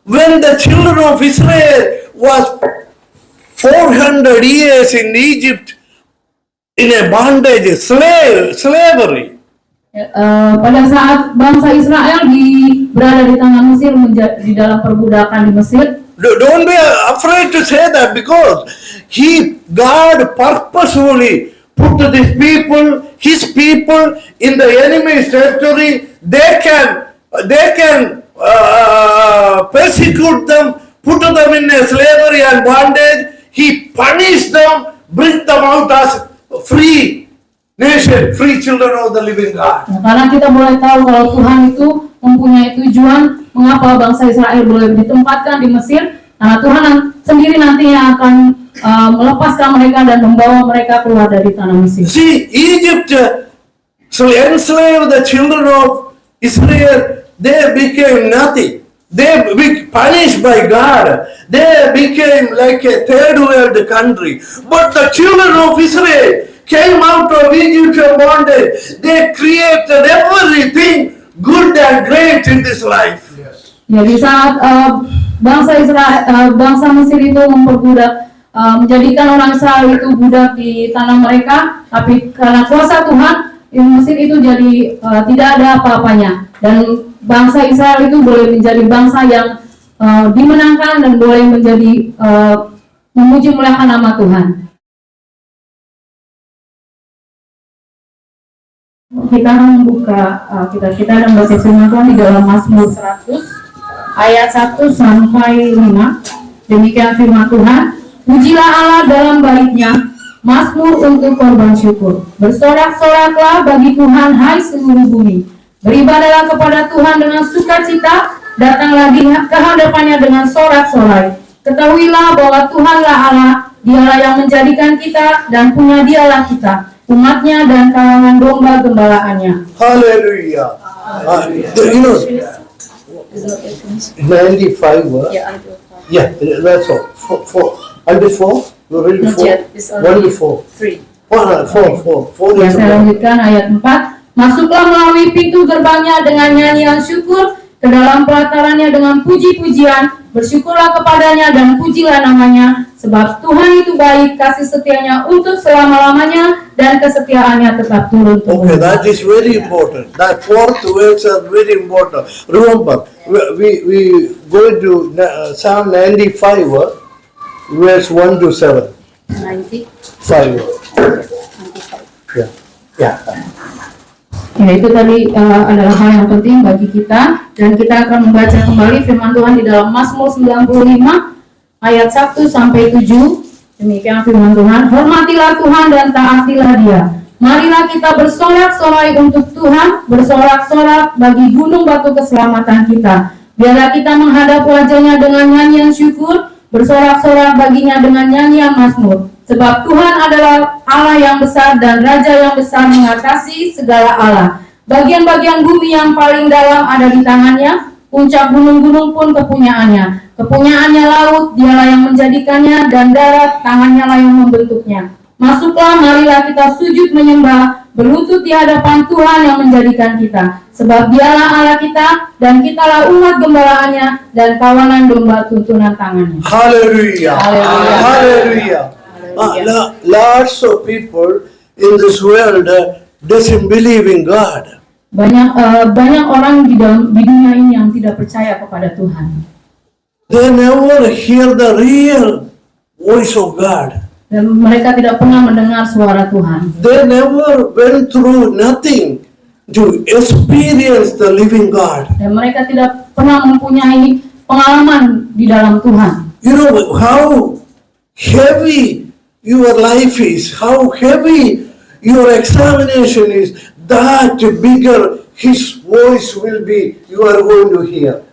when the children of Israel was 400 years in Egypt in a bondage, slavery. Pada saat bangsa Israel berada di tanah Mesir, di dalam perbudakan di Mesir. Don't be afraid to say that, because God purposefully put his people in the enemy's territory. They can persecute them, put them in a slavery and bondage. He punished them, bring them out as free nation, free children of the living God. Karena kita boleh tahu kalau Tuhan itu mempunyai tujuan mengapa bangsa Israel boleh ditempatkan di Mesir, karena Tuhan sendiri nantinya akan melepaskan mereka dan membawa mereka keluar dari tanah Mesir. See, Egypt enslaved the children of Israel. They became nothing. They were punished by God. They became like a third world country. But the children of Israel came out of Egyptian bondage. They created everything good and great in this life. Yes. Jadi saat bangsa Mesir itu memperbudak, menjadikan orang Israel itu budak di tanah mereka, tapi karena kuasa Tuhan, Mesir itu jadi tidak ada apa-apanya, dan bangsa Israel itu boleh menjadi bangsa yang dimenangkan dan boleh menjadi memuji muliakan nama Tuhan. Kita akan membuka kita dan membaca firman Tuhan di dalam Mazmur 100 ayat 1 sampai 5. Demikian firman Tuhan. Pujilah Allah dalam baitnya, Mazmur untuk korban syukur. Bersorak-soraklah bagi Tuhan, hai seluruh bumi. Beribadahlah kepada Tuhan dengan sukacita, datanglah ke hadapannya dengan sorak-sorai. Ketahuilah bahwa Tuhanlah Allah, Dialah yang menjadikan kita dan punya Dialah kita, umatnya dan kalangan domba gembalaannya. Hallelujah. You know, 95. Yeah, that's all. Until 4? We're ready Not 4? yet. It's Only only 4. 3. 4 Ya, is saya lanjutkan ayat 4. Masuklah melalui pintu gerbangnya dengan nyanyian syukur, ke dalam pelatarannya dengan puji-pujian. Bersyukurlah kepadanya dan pujilah namanya, sebab Tuhan itu baik, kasih setianya untuk selama-lamanya, dan kesetiaannya tetap turun-temurun. Okay, that is very important. That 4th verse is very important. Remember, we go to Psalm 95, verse 1 to 7. 95. Yeah. Yeah. Ya, itu tadi adalah hal yang penting bagi kita, dan kita akan membaca kembali firman Tuhan di dalam Mazmur 95 ayat 1 sampai 7. Demikian firman Tuhan. Hormatilah Tuhan dan taatilah Dia. Marilah kita bersorak-sorai untuk Tuhan, bersorak-sorak bagi gunung batu keselamatan kita. Biarlah kita menghadap wajahnya dengan nyanyian syukur, bersorak-sorak baginya dengan nyanyian mazmur. Sebab Tuhan adalah Allah yang besar dan Raja yang besar mengatasi segala Allah. Bagian-bagian bumi yang paling dalam ada di tangannya, puncak gunung-gunung pun kepunyaannya. Kepunyaannya laut, Dialah yang menjadikannya, dan darat, tangannya lah yang membentuknya. Masuklah, marilah kita sujud menyembah, berlutut di hadapan Tuhan yang menjadikan kita. Sebab Dialah Allah kita, dan kitalah umat gembalaannya, dan kawanan domba tuntunan tangannya. Hallelujah. Hallelujah. Hallelujah. Lots of people in this world doesn't believe in God. Banyak orang di dunia ini yang tidak percaya kepada Tuhan. They never hear the real voice of God. Dan mereka tidak pernah mendengar suara Tuhan. They never went through nothing to experience the living God. Dan mereka tidak pernah mempunyai pengalaman di dalam Tuhan. You know how heavy your life is, how heavy your examination is, that bigger His voice will be, you are going to hear.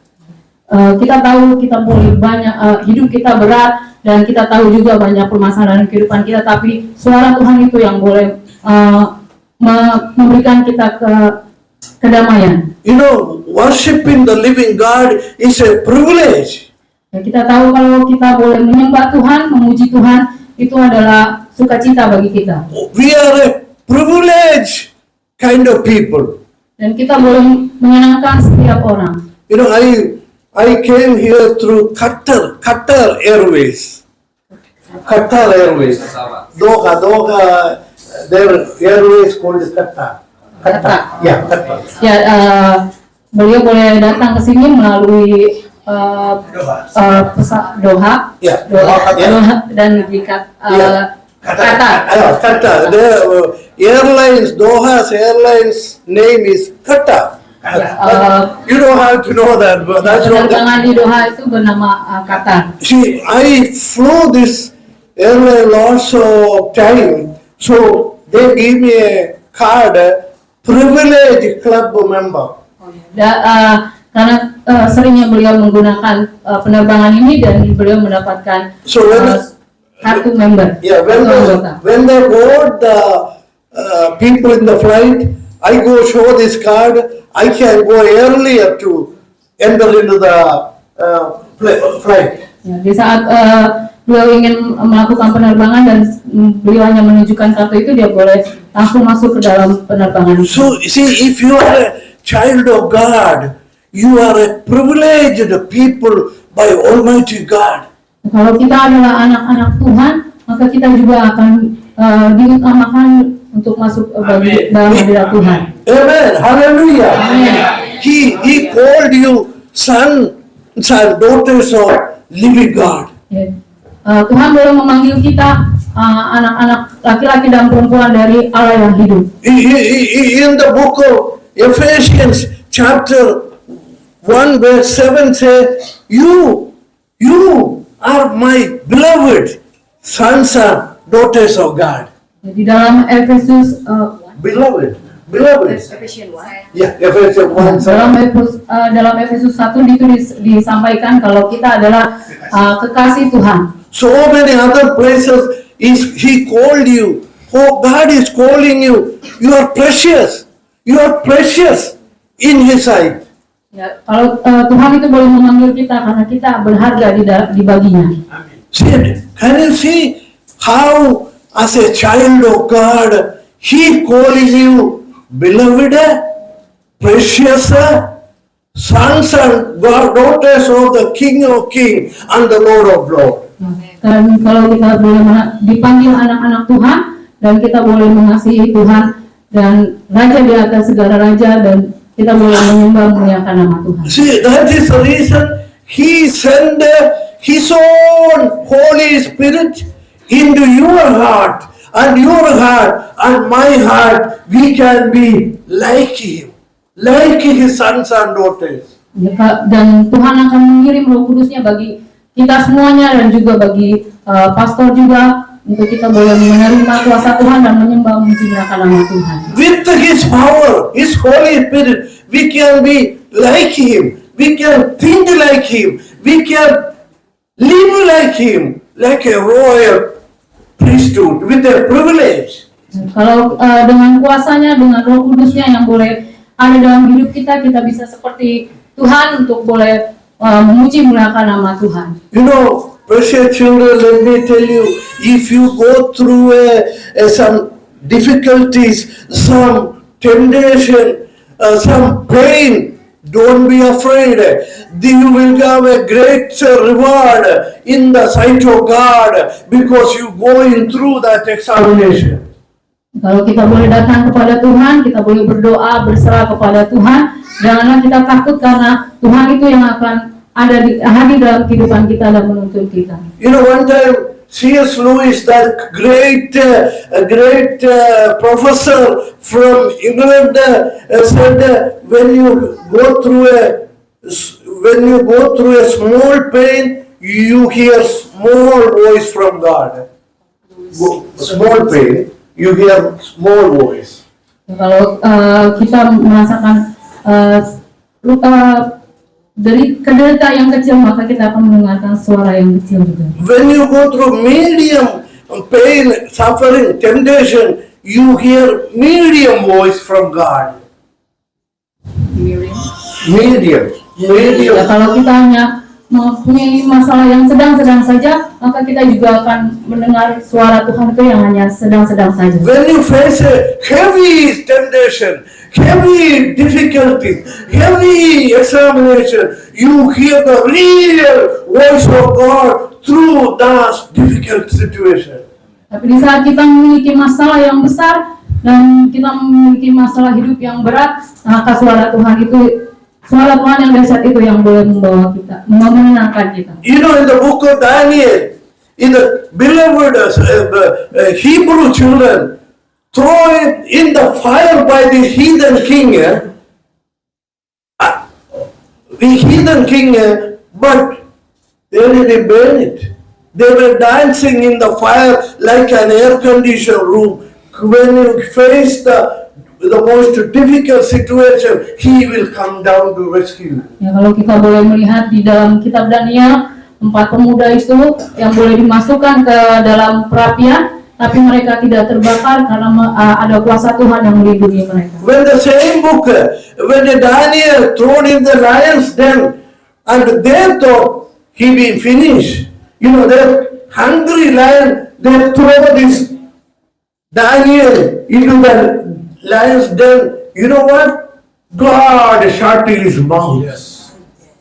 Kita tahu kita boleh banyak, hidup kita berat, dan kita tahu juga banyak permasalahan kehidupan kita, tapi suara Tuhan itu yang boleh memberikan kita kedamaian. You know, worshiping the living God is a privilege. Ya, kita tahu kalau kita boleh menyembah Tuhan, memuji Tuhan, itu adalah sukacita bagi kita. We are a privileged kind of people. Dan kita boleh menyenangkan setiap orang. You know, I came here through Qatar Airways. Qatar Airways. Doha, their airways called Qatar. Qatar. Yeah, Qatar. Ya, beliau boleh datang ke sini melalui pesawat Doha, Ya, Doha dan di Qatar. Qatar. The airlines, Doha's airlines name is Qatar. You don't have to know that, but that's what. Penerbangan di Doha itu bernama Qatar. See, I flew this airline lots of time, so they give me a card, privilege club member. Karena seringnya beliau menggunakan penerbangan ini dan beliau mendapatkan So when kartu member. yeah, when they board the people in the flight, I go show this card. I can go earlier to enter into the flight. Ya, di saat beliau ingin melakukan penerbangan dan beliau hanya menunjukkan kartu itu, dia boleh langsung masuk ke dalam penerbangan. So see, if you are a child of God, you are a privileged people by Almighty God. Kalau kita adalah anak-anak Tuhan, maka kita juga akan diutamakan untuk masuk dalam hadirat Tuhan. Amen. Hallelujah. Amen. He called you son, daughters of living God. Ya. Tuhan boleh memanggil kita anak-anak laki-laki dan perempuan dari Allah yang hidup. In the book of Ephesians chapter 1 verse 7 says, you are my beloved sons and daughters of God. Di dalam Efesus Beloved. Yeah, Ephesians 1. dalam Efesus 1 itu disampaikan kalau kita adalah kekasih Tuhan. So many other places He called you. Oh, God is calling you. You are precious. You are precious in His sight. Ya, kalau Tuhan itu boleh memanggil kita karena kita berharga di baginya. See, can you see how as a child of God, He calling you beloved, precious, sons and daughters of the King of Kings and the Lord of Lords. Dan kalau kita boleh dipanggil anak-anak Tuhan dan kita boleh mengasihi Tuhan dan Raja di atas segala raja dan kita boleh menyembah memuliakan nama Tuhan. See, that is the reason He sent His own Holy Spirit into your heart and my heart. We can be like Him, like His sons and daughters. Dan Tuhan akan mengirim Roh Kudusnya bagi kita semuanya dan juga bagi pastor juga untuk kita boleh menerima kuasa Tuhan dan menyembah memuliakan nama Tuhan. With His power, His Holy Spirit, we can be like Him. We can think like Him. We can live like Him, like a royal priesthood with a privilege. Kalau dengan kuasanya, dengan Roh Kudusnya yang boleh ada dalam hidup kita, kita bisa seperti Tuhan untuk boleh memuji memuliakan nama Tuhan. You know, precious children, let me tell you, if you go through some difficulties, some temptation, some pain, don't be afraid. You will have a great reward in the sight of God because you going through that examination. Kalau kita boleh datang kepada Tuhan, kita boleh berdoa, berserah kepada Tuhan. Janganlah kita takut karena Tuhan itu yang akan hadir dalam kehidupan kita dan menuntun kita. You know, one time C.S. Lewis, that great professor from England, said when you go through a small pain, you hear small voice from God. Small pain, you hear small voice. Kalau kita merasakan dari derita yang kecil, maka kita akan mendengarkan suara yang kecil juga. When you go through medium pain, suffering, temptation, you hear medium voice from God. Medium. Ya, kalau kita hanya mempunyai masalah yang sedang-sedang saja, maka kita juga akan mendengar suara Tuhan itu yang hanya sedang-sedang saja. When you face a heavy temptation, heavy difficulty, heavy examination, you hear the real voice of God through that difficult situation. Tapi di saat kita memiliki masalah yang besar dan kita memiliki masalah hidup yang berat, maka suara Tuhan yang dahsyat itu yang boleh membawa kita, menenangkan kita. You know, in the book of Daniel, in the beloved Hebrew children thrown in the fire by the heathen king, but they didn't burn it. They were dancing in the fire like an air-conditioned room. When you face the most difficult situation, He will come down to rescue you. Ya, kalau kita boleh melihat di dalam kitab Daniel, 4 pemuda itu yang boleh dimasukkan ke dalam perapian, tapi mereka tidak terbakar karena ada kuasa Tuhan yang melindungi mereka. When the same book, when the Daniel thrown in the lion's den, and they thought he be finished. You know, that hungry lion, they throw this Daniel into the lion's den. You know what? God shut his mouth. Yes.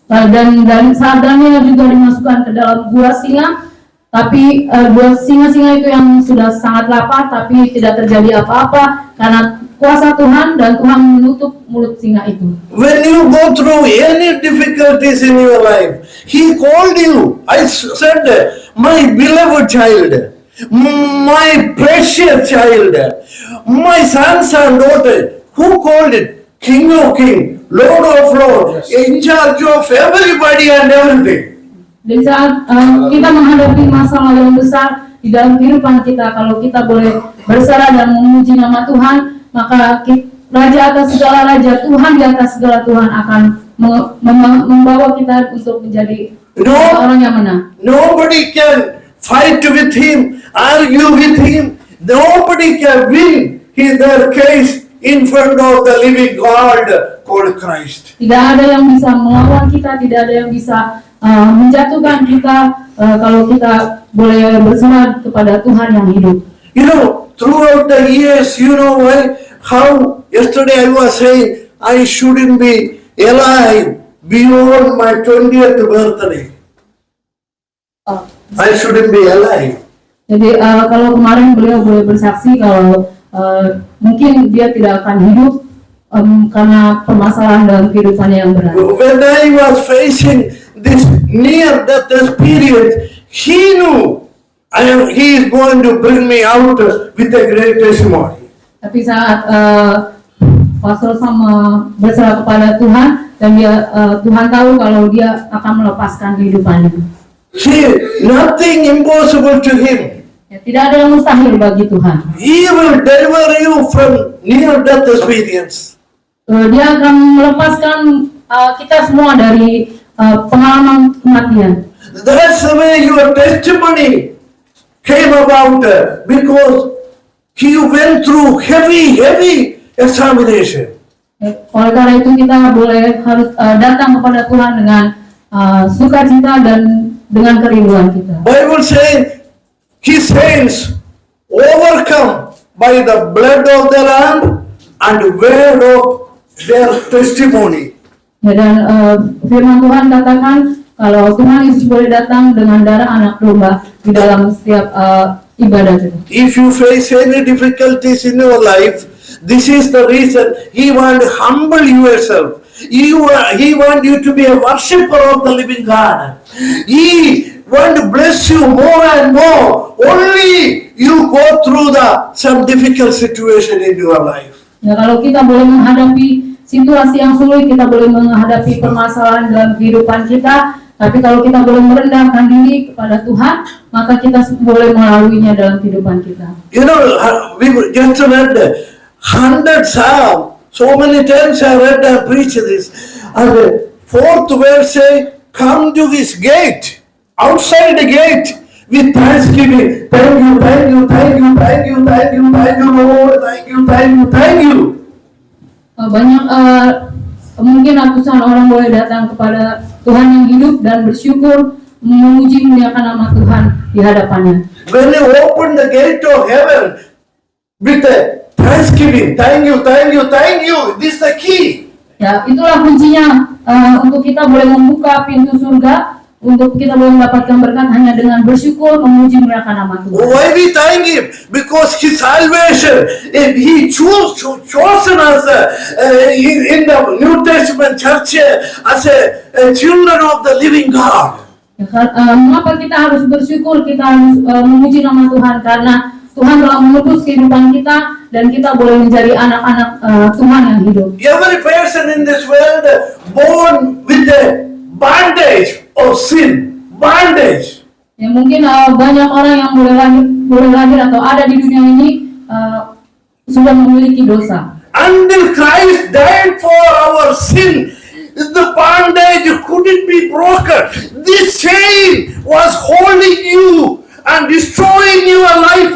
Dan saat Daniel juga dimasukkan ke dalam gua singa, tapi dua singa-singa itu yang sudah sangat lapar, tapi tidak terjadi apa-apa karena kuasa Tuhan, dan Tuhan menutup mulut singa itu. When you go through any difficulties in your life, He called you. I said, my beloved child, my precious child, my sons and daughters. Who called it? King of Kings, Lord of Lords, in charge of everybody and everything. Dan saat kita menghadapi masalah yang besar di dalam kehidupan kita, kalau kita boleh berserah dan memuji nama Tuhan, maka Raja atas segala raja, Tuhan di atas segala Tuhan akan membawa kita untuk menjadi orang yang menang. Nobody can fight with Him, argue with Him. Nobody can win their case in front of the living God called Christ. Tidak ada yang bisa melawan kita, tidak ada yang bisa menjatuhkan kita kalau kita boleh berserah kepada Tuhan yang hidup. You know, throughout the years, you know why? How yesterday I was saying I shouldn't be alive beyond my 20th birthday. I shouldn't be alive. Jadi kalau kemarin beliau boleh bersaksi kalau mungkin dia tidak akan hidup karena permasalahan dalam kehidupannya yang berat. When I was facing this near-death experience, He knew He is going to bring me out with a great testimony. Tapi saat Pastor sama berserah kepada Tuhan, dan Tuhan tahu kalau dia akan melepaskan kehidupannya. See, nothing impossible to Him. Ya, tidak ada yang mustahil bagi Tuhan. He will deliver you from near-death experience. Dia akan melepaskan kita semua dari pengalaman kematian. That's the way your testimony came about, because you went through heavy examination. Oleh karena itu kita harus datang kepada Tuhan dengan sukacita dan dengan kerinduan kita. Bible saying His saints overcome by the blood of the Lamb and word of their testimony. Ya, dan firman Tuhan katakan kalau Tuhan Yesus boleh datang dengan darah anak domba di dalam setiap ibadah itu. If you face any difficulties in your life, this is the reason He want to humble yourself. He want you to be a worshipper of the living God. He want to bless you more and more. Only you go through some difficult situation in your life. Ya, kalau kita boleh menghadapi situasi yang sulit, kita boleh menghadapi permasalahan dalam kehidupan kita, tapi kalau kita boleh merendahkan diri kepada Tuhan, maka kita boleh melaluinya dalam kehidupan kita. You know, we just read 100 Psalms. So many times I read and preached this. And the fourth verse say, come to His gate, outside the gate, with thanksgiving. Thank you, thank you, thank you, thank you, thank you, thank you, Lord, thank you, thank you, thank you. Banyak mungkin ratusan orang boleh datang kepada Tuhan yang hidup dan bersyukur memuji muliakan nama Tuhan di hadapannya. When you open the gate of heaven with a thanksgiving, thank you, thank you, thank you. This is the key. Ya, itulah kuncinya untuk kita boleh membuka pintu surga, untuk kita boleh mendapatkan berkat hanya dengan bersyukur, memuji muliakan nama Tuhan. Why we thank Him? Because His salvation, He chosen us in the New Testament church as a children of the living God. Ya, mengapa kita harus bersyukur, kita harus memuji nama Tuhan, karena Tuhan telah menebus kehidupan kita dan kita boleh menjadi anak-anak Tuhan yang hidup. Every person in this world born with the bondage of sin, bondage. Ya, mungkin banyak orang yang boleh lahir atau ada di dunia ini sudah memiliki dosa. Until Christ died for our sin, the bondage couldn't be broken. This chain was holding you and destroying your life.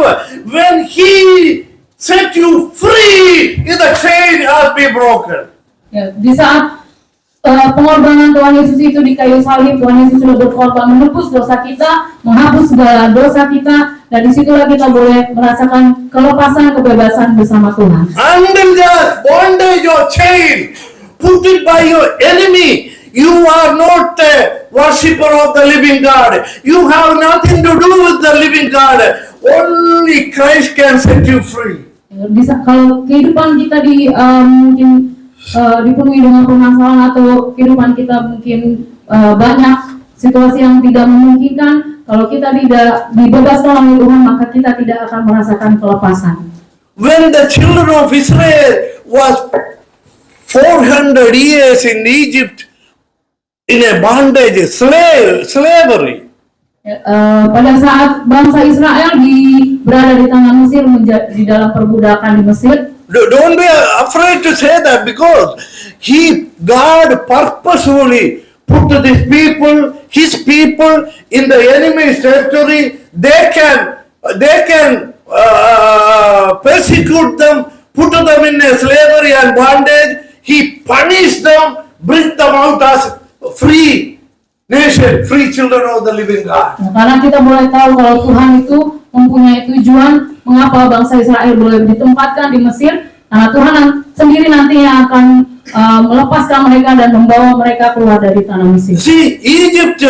When He set you free, the chain has been broken. Ya, di saat pengorbanan Tuhan Yesus itu di kayu salib, Tuhan Yesus sudah berkorban menebus dosa kita, menghapus segala dosa kita, dan disitulah kita boleh merasakan kelepasan, kebebasan bersama Tuhan. Until that bondage or chain put it by your enemy, you are not a worshipper of the living God. You have nothing to do with the living God. Only Christ can set you free. Kalau kehidupan kita mungkin dipenuhi dengan permasalahan atau kehidupan kita mungkin banyak situasi yang tidak memungkinkan, kalau kita tidak dibebaskan oleh Tuhan, maka kita tidak akan merasakan kelepasan. When the children of Israel was 400 years in Egypt in a bondage, slavery. Pada saat bangsa Israel berada di tanah Mesir, di dalam perbudakan di Mesir. Don't be afraid to say that, because God purposefully put His people in the enemy's territory. They can persecute them, put them in a slavery and bondage. He punished them, bring them out as free nation, free children of the living God. Karena kita boleh tahu kalau Tuhan itu mempunyai tujuan mengapa bangsa Israel boleh ditempatkan di Mesir, karena Tuhan sendiri nantinya akan melepaskan mereka dan membawa mereka keluar dari tanah Mesir. See, Egypt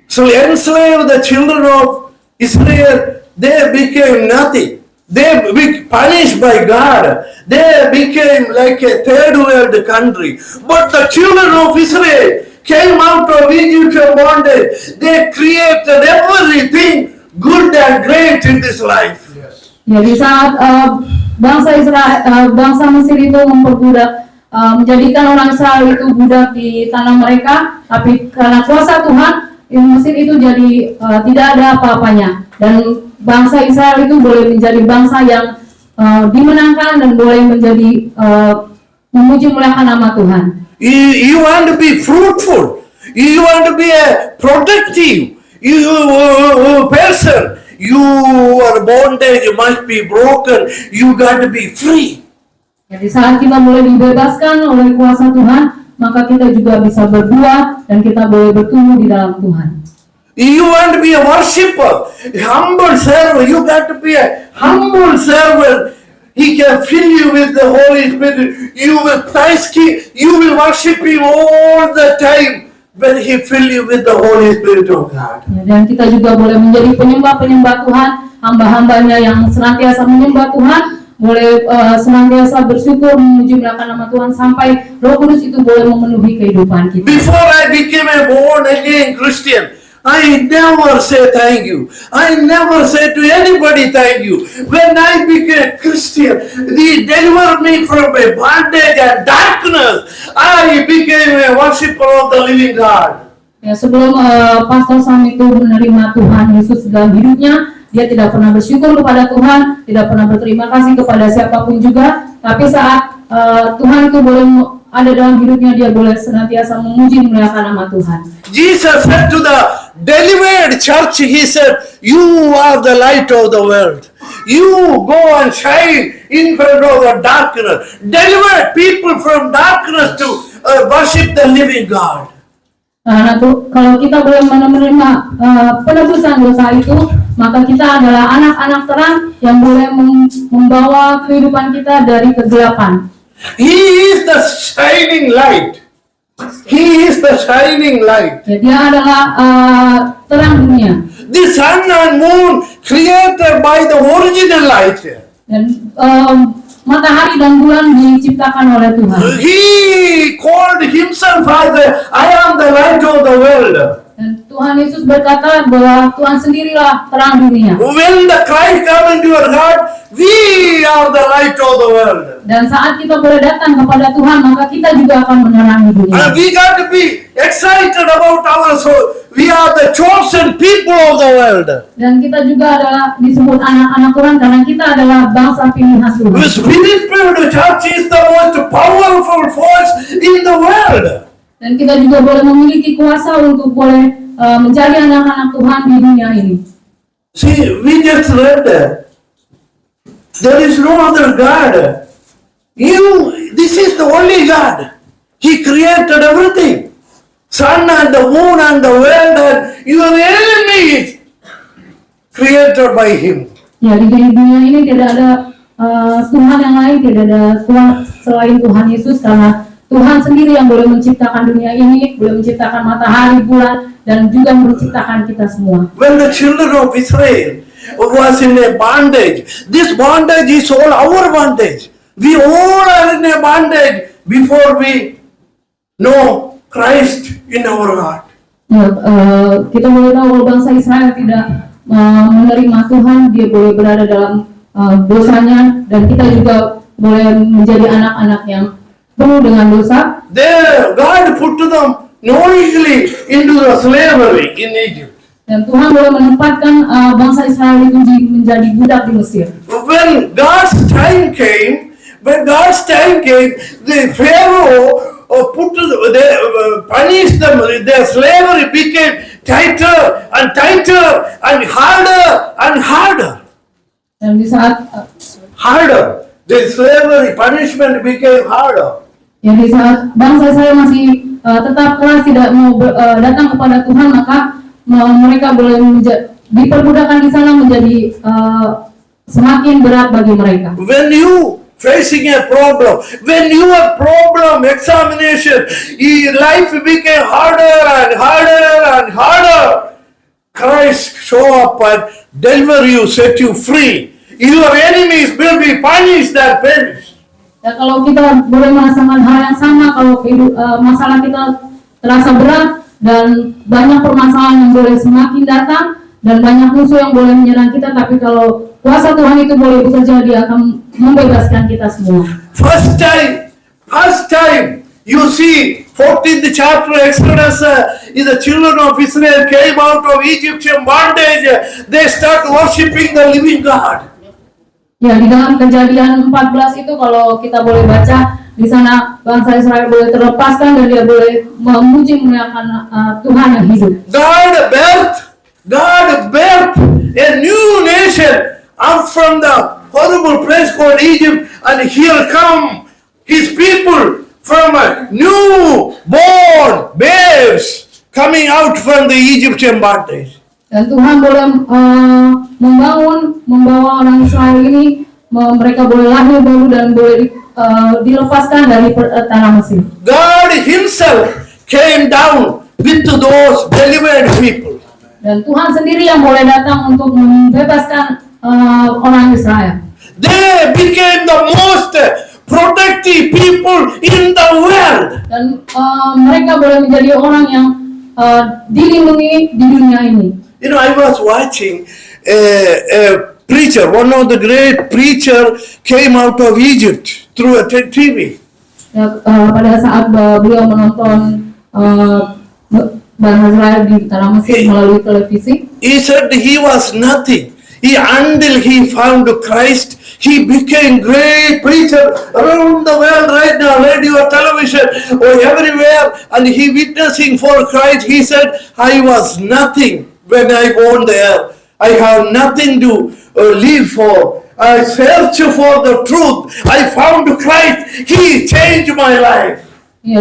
enslaved the children of Israel. They became nothing. They were punished by God. They became like a third world country. But the children of Israel came out of Egyptian bondage. They created everything good and great in this life. Yes. Ya, di saat bangsa Mesir itu memperbudak, menjadikan orang Israel itu budak di tanah mereka, tapi karena kuasa Tuhan, Mesir itu jadi tidak ada apa-apanya, dan bangsa Israel itu boleh menjadi bangsa yang dimenangkan dan boleh menjadi memuji muliakan nama Tuhan. You want to be fruitful. You want to be a productive person. Your bondage must be broken. You got to be free. Jadi saat kita boleh dibebaskan oleh kuasa Tuhan, maka kita juga bisa berbuah dan kita boleh bertumbuh di dalam Tuhan. You want to be a worshipper, a humble servant. You got to be a humble servant. He can fill you with the Holy Spirit. You will worship Him all the time when He fill you with the Holy Spirit of God. Ya, dan kita juga boleh menjadi penyembah Tuhan, hamba-hambanya yang senantiasa menyembah Tuhan, boleh senantiasa bersyukur memuji muliakan nama Tuhan sampai Roh Kudus itu boleh memenuhi kehidupan kita. Before I became a born again Christian, I never say thank you. I never say to anybody thank you. When I became Christian, He delivered me from a bondage and darkness. I became a worshipper of the living God. Ya, sebelum Pastor Sam itu menerima Tuhan Yesus dalam hidupnya, dia tidak pernah bersyukur kepada Tuhan, tidak pernah berterima kasih kepada siapapun juga. Tapi saat Tuhan itu boleh ada dalam hidupnya, dia boleh senantiasa memuji muliakan nama Tuhan. Jesus said to the delivered church, He said, you are the light of the world. You go and shine in front of the darkness. Deliver people from darkness to worship the living God. Nah, kalau kita boleh menerima penebusan dosa itu, maka kita adalah anak-anak terang yang boleh membawa kehidupan kita dari kegelapan. He is the shining light. He is the shining light. Ya, dia adalah terang dunia. The sun and moon created by the original light. Dan matahari dan bulan diciptakan oleh Tuhan. He called himself as I am the light of the world. Dan Tuhan Yesus berkata bahwa Tuhan sendirilah terang dunia. When the Christ come into your heart, we are the light of the world. Dan saat kita boleh datang kepada Tuhan, maka kita juga akan menerangi dunia. And we got to be excited about our soul. We are the chosen people of the world. Dan kita juga adalah disebut anak-anak Tuhan karena kita adalah bangsa pilihan Tuhan. The Spirit-filled church is the most powerful force in the world. Dan kita juga boleh memiliki kuasa untuk boleh menjadi anak-anak Tuhan di dunia ini. See, we just read that. There is no other God. This is the only God. He created everything. Sun and the moon and the world and your enemies created by Him. Ya, di dunia ini tidak ada Tuhan yang lain, tidak ada Tuhan selain Tuhan Yesus, karena Tuhan sendiri yang boleh menciptakan dunia ini, boleh menciptakan matahari, bulan, dan juga menciptakan kita semua. When the children of Israel was in a bondage, this bondage is all our bondage. We all are in a bondage before we know Christ in our heart. Ya, kita boleh tahu kalau bangsa Israel tidak menerima Tuhan, dia boleh berada dalam dosanya, dan kita juga boleh menjadi anak-anak yang penuh dengan dosa. There, God put them knowingly into the slavery in Egypt. Dan Tuhan boleh menempatkan bangsa Israel itu menjadi budak di Mesir. When God's time came, the Pharaoh punished them. Their slavery became tighter and tighter and harder and harder. Dan di saat Harder. The slavery punishment became harder. ya, di saat bangsa Israel masih tetap keras tidak mau datang kepada Tuhan, maka mereka boleh diperbudakan di sana menjadi semakin berat bagi mereka. When you facing a problem, when your problem examination, life became harder and harder and harder. Christ show up and deliver you, set you free. Your enemies will be punished and perished. Ya, kalau kita boleh merasakan hal yang sama, kalau masalah kita terasa berat dan banyak permasalahan yang boleh semakin datang dan banyak musuh yang boleh menyerang kita, tapi kalau kuasa Tuhan itu boleh bekerja, dia akan membebaskan kita semua. First time you see 14th chapter Exodus, the children of Israel came out of Egyptian bondage. They start worshiping the living God. Ya, di dalam Kejadian 14 itu kalau kita boleh baca, di sana bangsa Israel boleh terlepaskan dan dia boleh memuji memuliakan Tuhan yang hidup. God birthed a new nation up from the horrible place called Egypt, and here come His people from a new born babes coming out from the Egyptian bondage. Dan Tuhan boleh membawa orang Israel ini, mereka boleh lahir baru dan boleh dilepaskan dari tanah Mesir. God Himself came down with those delivered people. Dan Tuhan sendiri yang boleh datang untuk membebaskan orang Israel. They became the most protected people in the world. Dan mereka boleh menjadi orang yang dilindungi di dunia ini. You know, I was watching a preacher, one of the great preacher came out of Egypt through a TV. Ya, pada saat beliau menonton bangsa Israel di tanah Mesir melalui televisi, He said he was nothing. Until he found Christ, he became great preacher around the world right now, radio, television, or everywhere, and he witnessing for Christ. He said, I was nothing when I born there. I have nothing to live for. I search for the truth. I found Christ. He changed my life. Ya,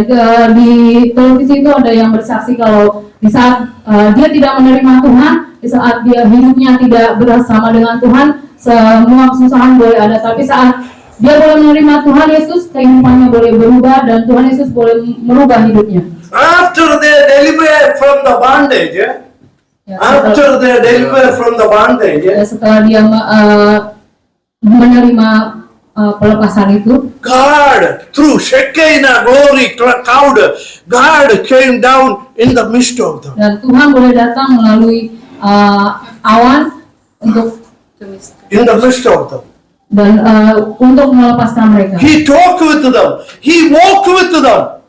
di televisi itu ada yang bersaksi kalau di saat dia tidak menerima Tuhan, di saat dia hidupnya tidak bersama dengan Tuhan, semua kesusahan boleh ada. Tapi saat dia boleh menerima Tuhan Yesus, kehidupannya boleh berubah dan Tuhan Yesus boleh merubah hidupnya. After they deliver from the bondage, after they deliver from the bondage, Setelah dia menerima pelepasan itu, God, through Shekinah glory cloud, God came down in the midst of them. dan Tuhan boleh datang melalui awan untuk In the midst of them. dan untuk melepaskan mereka. He talked with them. He walked with them.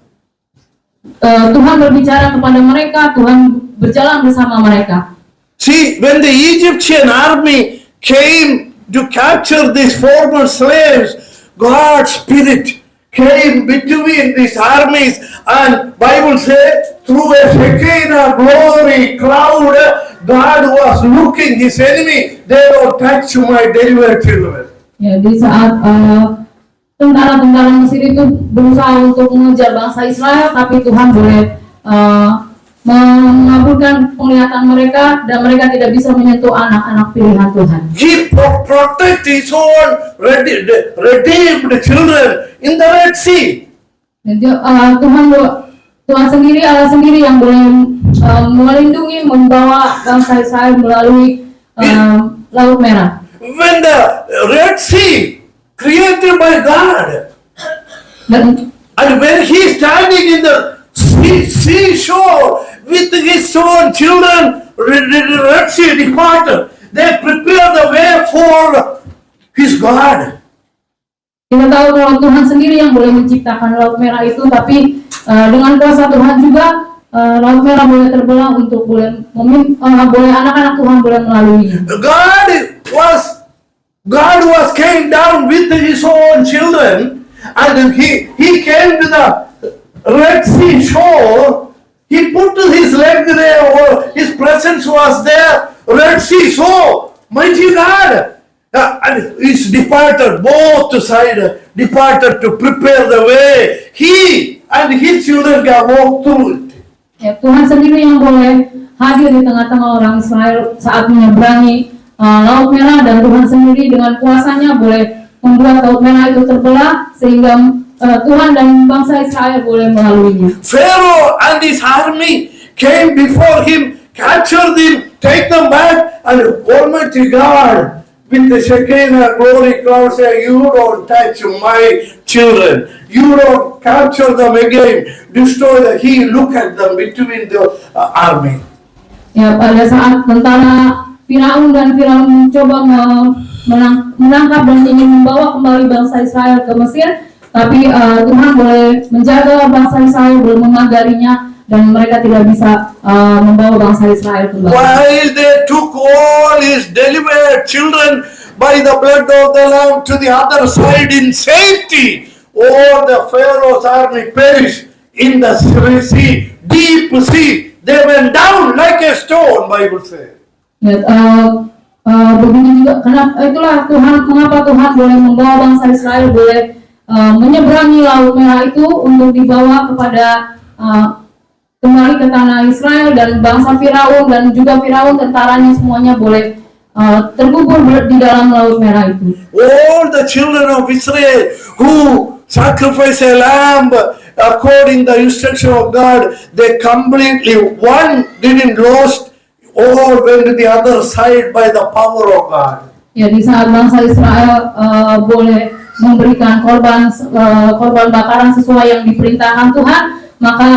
Tuhan berbicara kepada mereka, Tuhan berjalan bersama mereka. See, when the Egyptian army came to capture these former slaves, God's Spirit came between these armies, and Bible says through a Shekinah glory cloud, God was looking his enemy. They don't touch my delivered children. Ya, di saat tentara-tentara Mesir itu berusaha untuk mengejar bangsa Israel, tapi Tuhan boleh mengabulkan penglihatan mereka dan mereka tidak bisa menyentuh anak-anak pilihan Tuhan. He protect his own redeemed children in the Red Sea. Dan Tuhan sendiri, Allah sendiri yang boleh melindungi, membawa bangsa Israel melalui Laut Merah. When the Red Sea created by God, and when he standing in the seashore with his own children, Red Sea departed. They prepare the way for his God. Kita tahu kalau Tuhan sendiri yang boleh menciptakan Laut Merah itu, tapi dengan kuasa Tuhan juga Laut Merah boleh terbelah untuk boleh anak-anak Tuhan boleh melaluinya. God was came down with his own children, and he came to the Red Sea shore. He put his leg there, or his presence was there. Red Sea, so mighty God. And he's departed, both sides departed to prepare the way. He and his children can walk through it. Ya, Tuhan sendiri yang boleh hadir di tengah-tengah orang Israel saat menyeberangi Laut Merah, dan Tuhan sendiri dengan kuasanya boleh membuat Laut Merah itu terbelah sehingga Tuhan dan bangsa Israel boleh melaluinya. Pharaoh and his army came before him, captured him, take them back, and Almighty God with the Shekinah glory cloud say, you don't touch my children. You don't capture them again. Destroy them. He look at them between the army. Ya, pada saat tentara Firaun mencoba menangkap dan ingin membawa kembali bangsa Israel ke Mesir, tapi Tuhan boleh menjaga bangsa Israel, boleh memagarinya, dan mereka tidak bisa membawa bangsa Israel kembali. While they took all his delivered children by the blood of the Lamb to the other side in safety, all the Pharaoh's army perished in the sea, deep sea. They went down like a stone, Bible says. Ya, begitu juga itulah mengapa Tuhan boleh membawa bangsa Israel boleh menyeberangi Laut Merah itu untuk dibawa kepada kembali ke tanah Israel, dan bangsa Firaun dan juga Firaun tentaranya semuanya boleh terkubur di dalam Laut Merah itu. All the children of Israel who sacrifice a lamb according the instruction of God, they completely, one didn't lost, all went to the other side by the power of God. Ya, di saat bangsa Israel boleh memberikan korban bakaran sesuai yang diperintahkan Tuhan, maka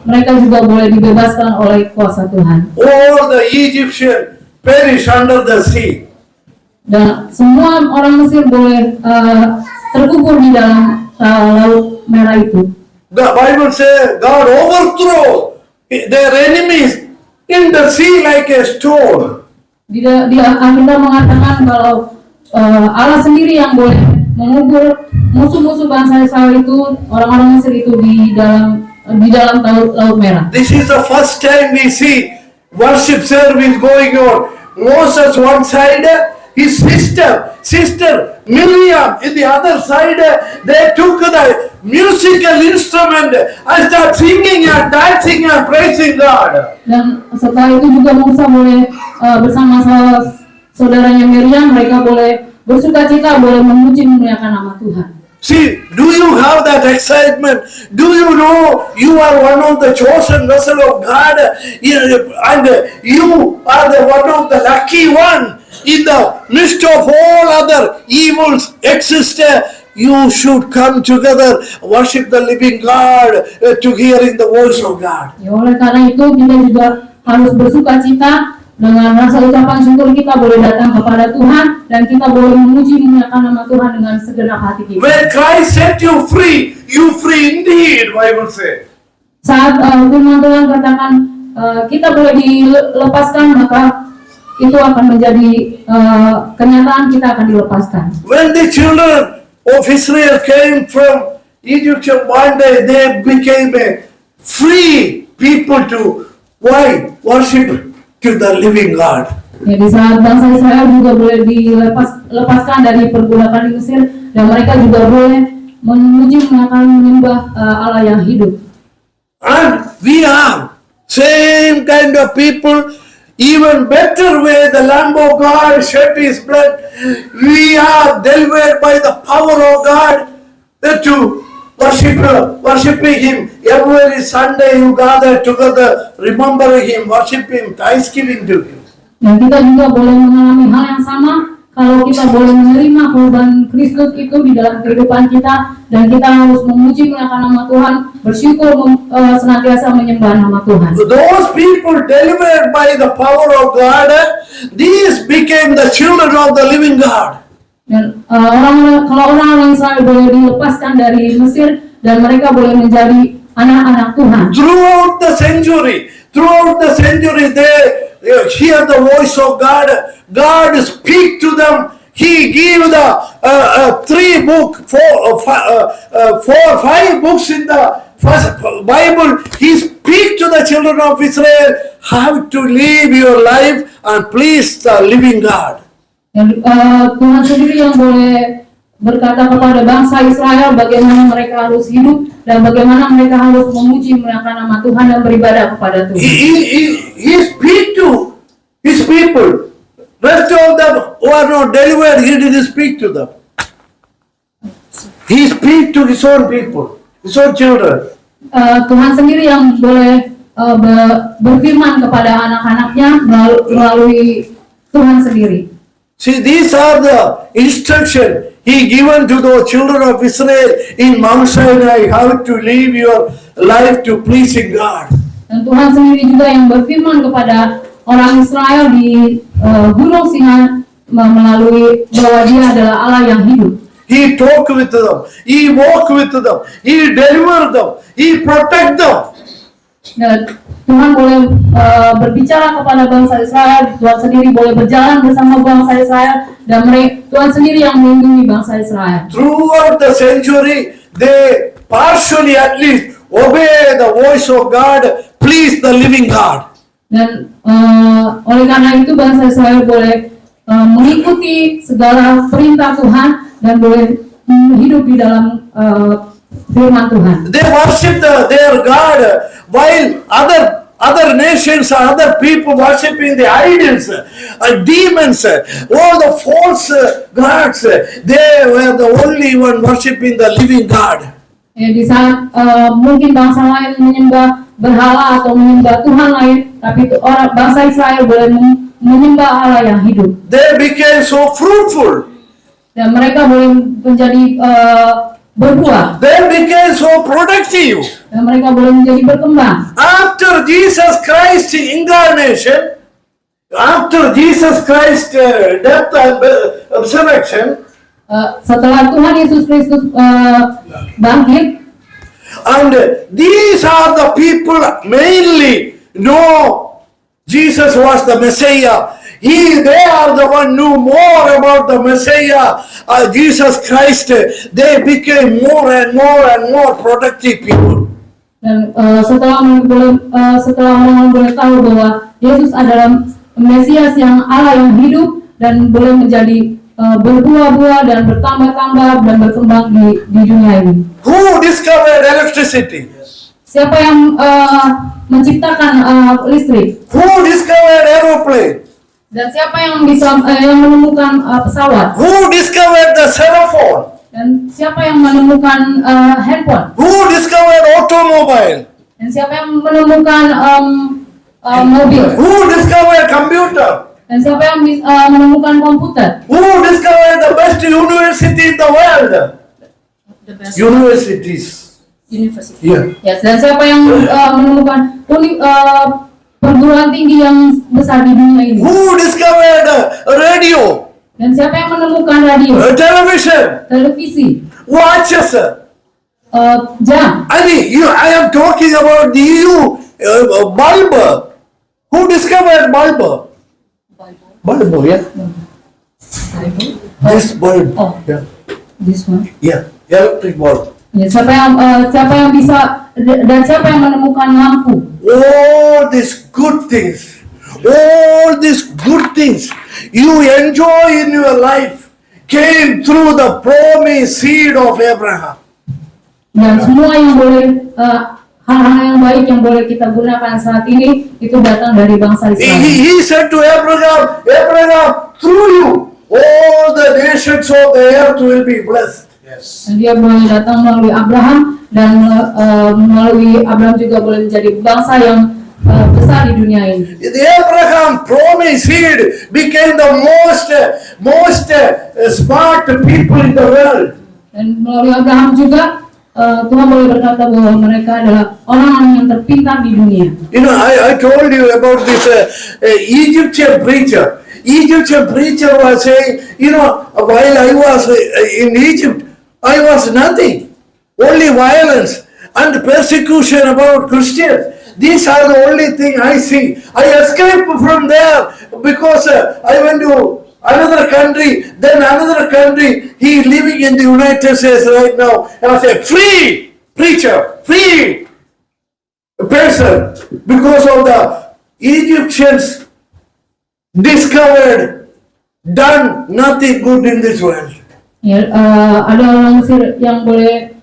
mereka juga boleh dibebaskan oleh kuasa Tuhan. All the Egyptian perish under the sea. Dan semua orang Mesir boleh terkubur di dalam Laut Merah itu. The Bible says God overthrow their enemies in the sea like a stone. Alkitab mengatakan kalau Allah sendiri yang boleh mengubur musuh-musuh bangsa Israel itu, orang-orang Mesir itu di dalam Laut Merah. This is the first time we see worship service going on. Moses one side, his sister Miriam in the other side. They took the musical instrument and start singing and dancing and praising God. Dan setelah itu juga Musa boleh bersama saudaranya Miriam, mereka boleh bersuka-cita, boleh memuji memuliakan nama Tuhan. See, do you have that excitement? Do you know you are one of the chosen vessel of God, and you are the one of the lucky one in the midst of all other evils exist? You should come together, worship the living God, to hearing the voice of God. Ya, oleh karena itu kita juga harus bersuka-cita. Dengan rasa ucapan syukur kita boleh datang kepada Tuhan dan kita boleh memuji memuliakan nama Tuhan dengan segenap hati kita. When Christ set you free indeed, Bible says. Saat firman Tuhan katakan kita boleh dilepaskan, maka itu akan menjadi kenyataan, kita akan dilepaskan. When the children of Israel came from Egypt, one day they became a free people to worship to the living God. Ya, di saat bangsa Israel juga boleh dilepaskan dari perbudakan di Mesir dan mereka juga boleh memuji menyembah Allah yang hidup. And we are same kind of people, even better way the Lamb of God shed his blood. We are delivered by the power of God to worshiping him. Every Sunday you gather together, remembering him, worship him, thanksgiving to him. Dan kita juga boleh mengalami hal yang sama kalau kita boleh menerima korban Kristus itu di dalam kehidupan kita, dan kita harus memuji memuliakan nama Tuhan, bersyukur senantiasa menyembah nama Tuhan. Those people delivered by the power of God, these became the children of the living God. Dan kalau orang-orang Israel boleh dilepaskan dari Mesir dan mereka boleh menjadi anak-anak Tuhan. Throughout the century, they hear the voice of God. God speak to them. He gave the 5 books in the first Bible. He speak to the children of Israel how to live your life and please the living God. Dan Tuhan sendiri yang boleh berkata kepada bangsa Israel bagaimana mereka harus hidup dan bagaimana mereka harus memuji memuliakan nama Tuhan dan beribadah kepada Tuhan. He speak to his people. Rest of them who are not delivered, he didn't speak to them. He speak to his own people, his own children. Tuhan sendiri yang boleh berfirman kepada anak-anaknya melalui Tuhan sendiri. See, these are the instruction he given to the children of Israel in Mount Sinai, how to live your life to pleasing God. Dan Tuhan sendiri juga yang berfirman kepada orang Israel di Gunung Sinai melalui bahwa Dia adalah Allah yang hidup. He talked with them, he walked with them, he delivered them, he protect them. Dan Tuhan boleh berbicara kepada bangsa Israel, Tuhan sendiri boleh berjalan bersama bangsa Israel, dan Tuhan sendiri yang melindungi bangsa Israel. Throughout the century, they partially at least obey the voice of God, please the living God. Dan oleh karena itu bangsa Israel boleh mengikuti segala perintah Tuhan dan boleh hidup di dalam firman Tuhan. They worship their God while other nations or other people worshiping the idols, demons, all the false gods. They were the only one worshiping the living God. Ya, di saat mungkin bangsa lain menyembah berhala atau menyembah Tuhan lain, tapi orang bangsa Israel boleh menyembah Allah yang hidup. They became so fruitful. Dan mereka boleh menjadi berbuah. They became so productive. Dan mereka boleh menjadi berkembang. After Jesus Christ's incarnation, after Jesus Christ's death and resurrection, setelah Tuhan Yesus Kristus bangkit, and these are the people mainly know Jesus was the Messiah. They are the one knew more about the Messiah, Jesus Christ. They became more and more productive people. Dan setelah orang boleh tahu bahwa Yesus adalah Mesias yang Allah yang hidup dan boleh menjadi berbuah-buah dan bertambah-tambah dan berkembang di dunia ini. Who discovered electricity? Siapa yang menciptakan listrik? Who discovered aeroplane? Dan siapa yang bisa yang menemukan pesawat? Who discovered the cell phone? Dan siapa yang menemukan handphone? Who discovered automobile? Dan siapa yang menemukan mobil? Who discovered computer? Dan siapa yang menemukan komputer? Who discovered the best university in the world? The best Universities. university. Yeah. Yes. Dan siapa yang menemukan perguruan tinggi yang besar di dunia ini? Who discovered radio? Dan siapa yang menemukan radio, Television? televisi, Watches? jam? I am talking about the bulb. Who discovered bulb? Bulb, yeah. This bulb. Oh. Yeah. This one. Yeah. Electric bulb. Ya, siapa yang bisa dan siapa yang menemukan lampu? All these good things you enjoy in your life came through the promised seed of Abraham. Dan semua yang boleh hal-hal yang baik yang boleh kita gunakan saat ini itu datang dari bangsa Israel. He said to Abraham, through you all the nations of the earth will be blessed. Dan dia boleh datang melalui Abraham dan melalui Abraham juga boleh menjadi bangsa yang besar di dunia ini. The Abraham promised seed became the most smart people in the world. Dan melalui Abraham juga Tuhan boleh berkata bahwa mereka adalah orang-orang yang terpintar di dunia. You know, I told you about this Egyptian preacher. Egyptian preacher was saying, you know, while I was in Egypt, I was nothing, only violence and persecution about Christians. These are the only thing I see. I escaped from there because I went to another country, then another country. He living in the United States right now as a free preacher, free person, because of the Egyptians discovered, done nothing good in this world. Ya, ada orang Mesir yang boleh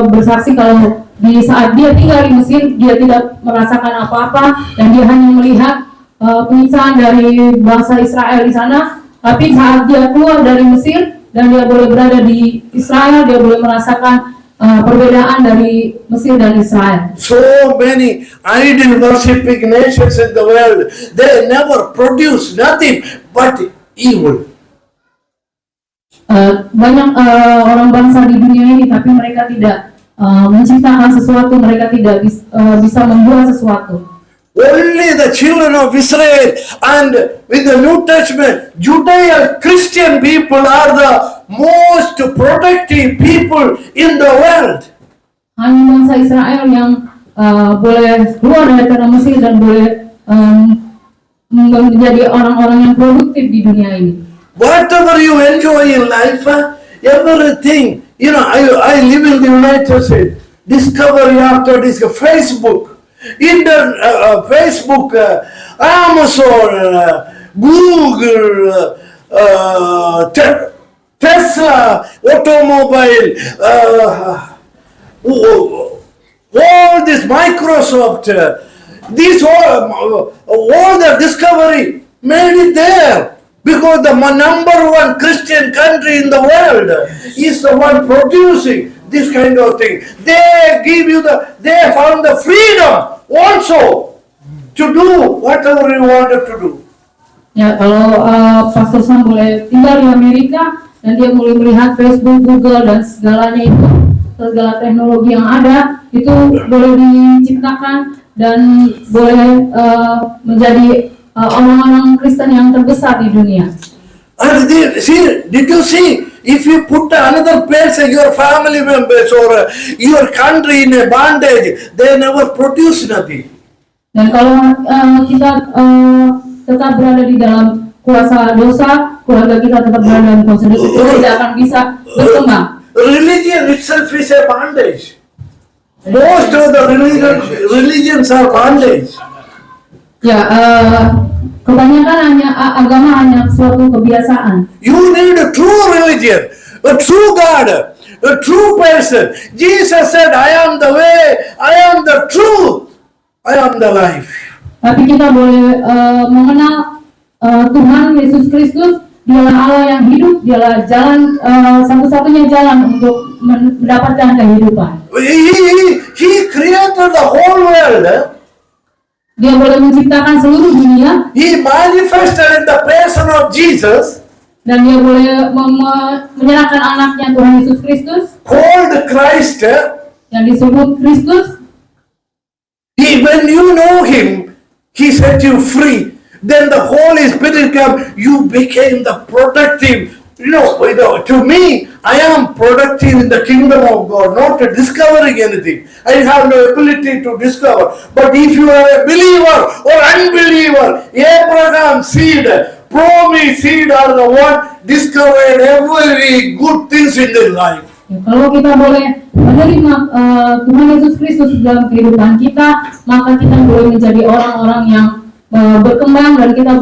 bersaksi kalau di saat dia tinggal di Mesir dia tidak merasakan apa-apa dan dia hanya melihat penyiksaan dari bangsa Israel di sana. Tapi saat dia keluar dari Mesir dan dia boleh berada di Israel, dia boleh merasakan perbedaan dari Mesir dan Israel. So many idol worshipping nations in the world, they never produce nothing but evil. Banyak orang bangsa di dunia ini, tapi mereka tidak menciptakan sesuatu, mereka tidak bisa membuat sesuatu. Only the children of Israel and with the New Testament, Judeo Christian people are the most protective people in the world. Hanya bangsa Israel yang boleh keluar dari tanah Mesir dan boleh menjadi orang-orang yang produktif di dunia ini. Whatever you enjoy in life, everything, you know, I live in the United States. Discovery after this, Facebook, Facebook, Amazon, Google, Tesla, automobile, all this Microsoft, these all the discovery made it there. Because the number one Christian country in the world is the one producing this kind of thing. They found the freedom also to do whatever you wanted to do. Ya, kalau Pastor Sam boleh tinggal di Amerika dan dia boleh melihat Facebook, Google dan segalanya itu, segala teknologi yang ada itu boleh diciptakan dan boleh menjadi orang-orang Kristen yang terbesar di dunia. And did you see? If you put another person, your family members or your country in a bondage, they never produce nothing. Dan kalau kita tetap berada di dalam kuasa dosa, keluarga kita tetap berada dalam kuasa dosa, kita tidak akan bisa berkembang. Religion itself is a bondage. Most of the religions are bondage. Ya, Kebanyakan agama hanya suatu kebiasaan. You need a true religion, a true God, a true person. Jesus said, I am the way, I am the truth, I am the life. Tapi kita boleh mengenal Tuhan Yesus Kristus. Dialah Allah yang hidup, dialah jalan, satu-satunya jalan untuk mendapatkan kehidupan. He created the whole world. Dia boleh menciptakan seluruh dunia. He manifested in the person of Jesus. Dan dia boleh menyerahkan anaknya Tuhan Yesus Kristus. Called Christ. Yang disebut Kristus. When you know Him, He set you free. Then the Holy Spirit come, you became the productive. To me, I am productive in the kingdom of God, not discovering anything. I have no ability to discover. But if you are a believer or unbeliever, Abraham's seed, promised seed are the one discovered every good things in their life. Ya, kalau kita boleh menerima Tuhan Yesus Kristus dalam kehidupan kita, maka kita boleh menjadi orang-orang yang berkembang, dan kita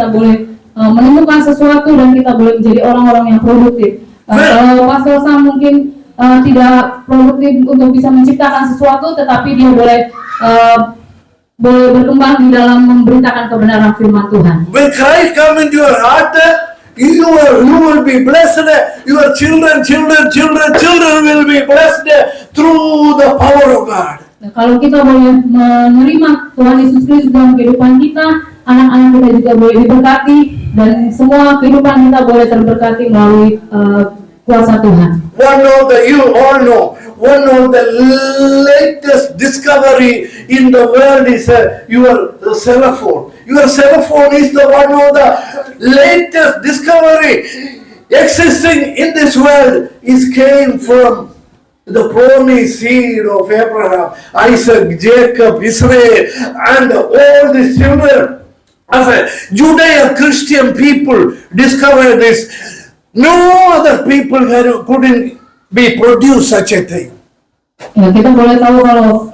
boleh menemukan sesuatu, dan kita boleh menjadi orang-orang yang produktif. Kalau Pastor Sam mungkin tidak produktif untuk bisa menciptakan sesuatu, tetapi dia boleh berkembang di dalam memberitakan kebenaran firman Tuhan. When Christ come into your heart, you will be blessed. Your children will be blessed through the power of God. Nah, kalau kita boleh menerima Tuhan Yesus Kristus dalam kehidupan kita, anak-anak kita juga boleh diberkati, dan semua kehidupan kita boleh terberkati melalui kuasa Tuhan. You all know, one of the latest discovery in the world is your cell phone. Your cell phone is the one of the latest discovery existing in this world. It came from the promised seed of Abraham, Isaac, Jacob, Israel, and all the children of Judeo-Christian people discovered this. No other people couldn't be produced such a thing. Ya, kita boleh tahu kalau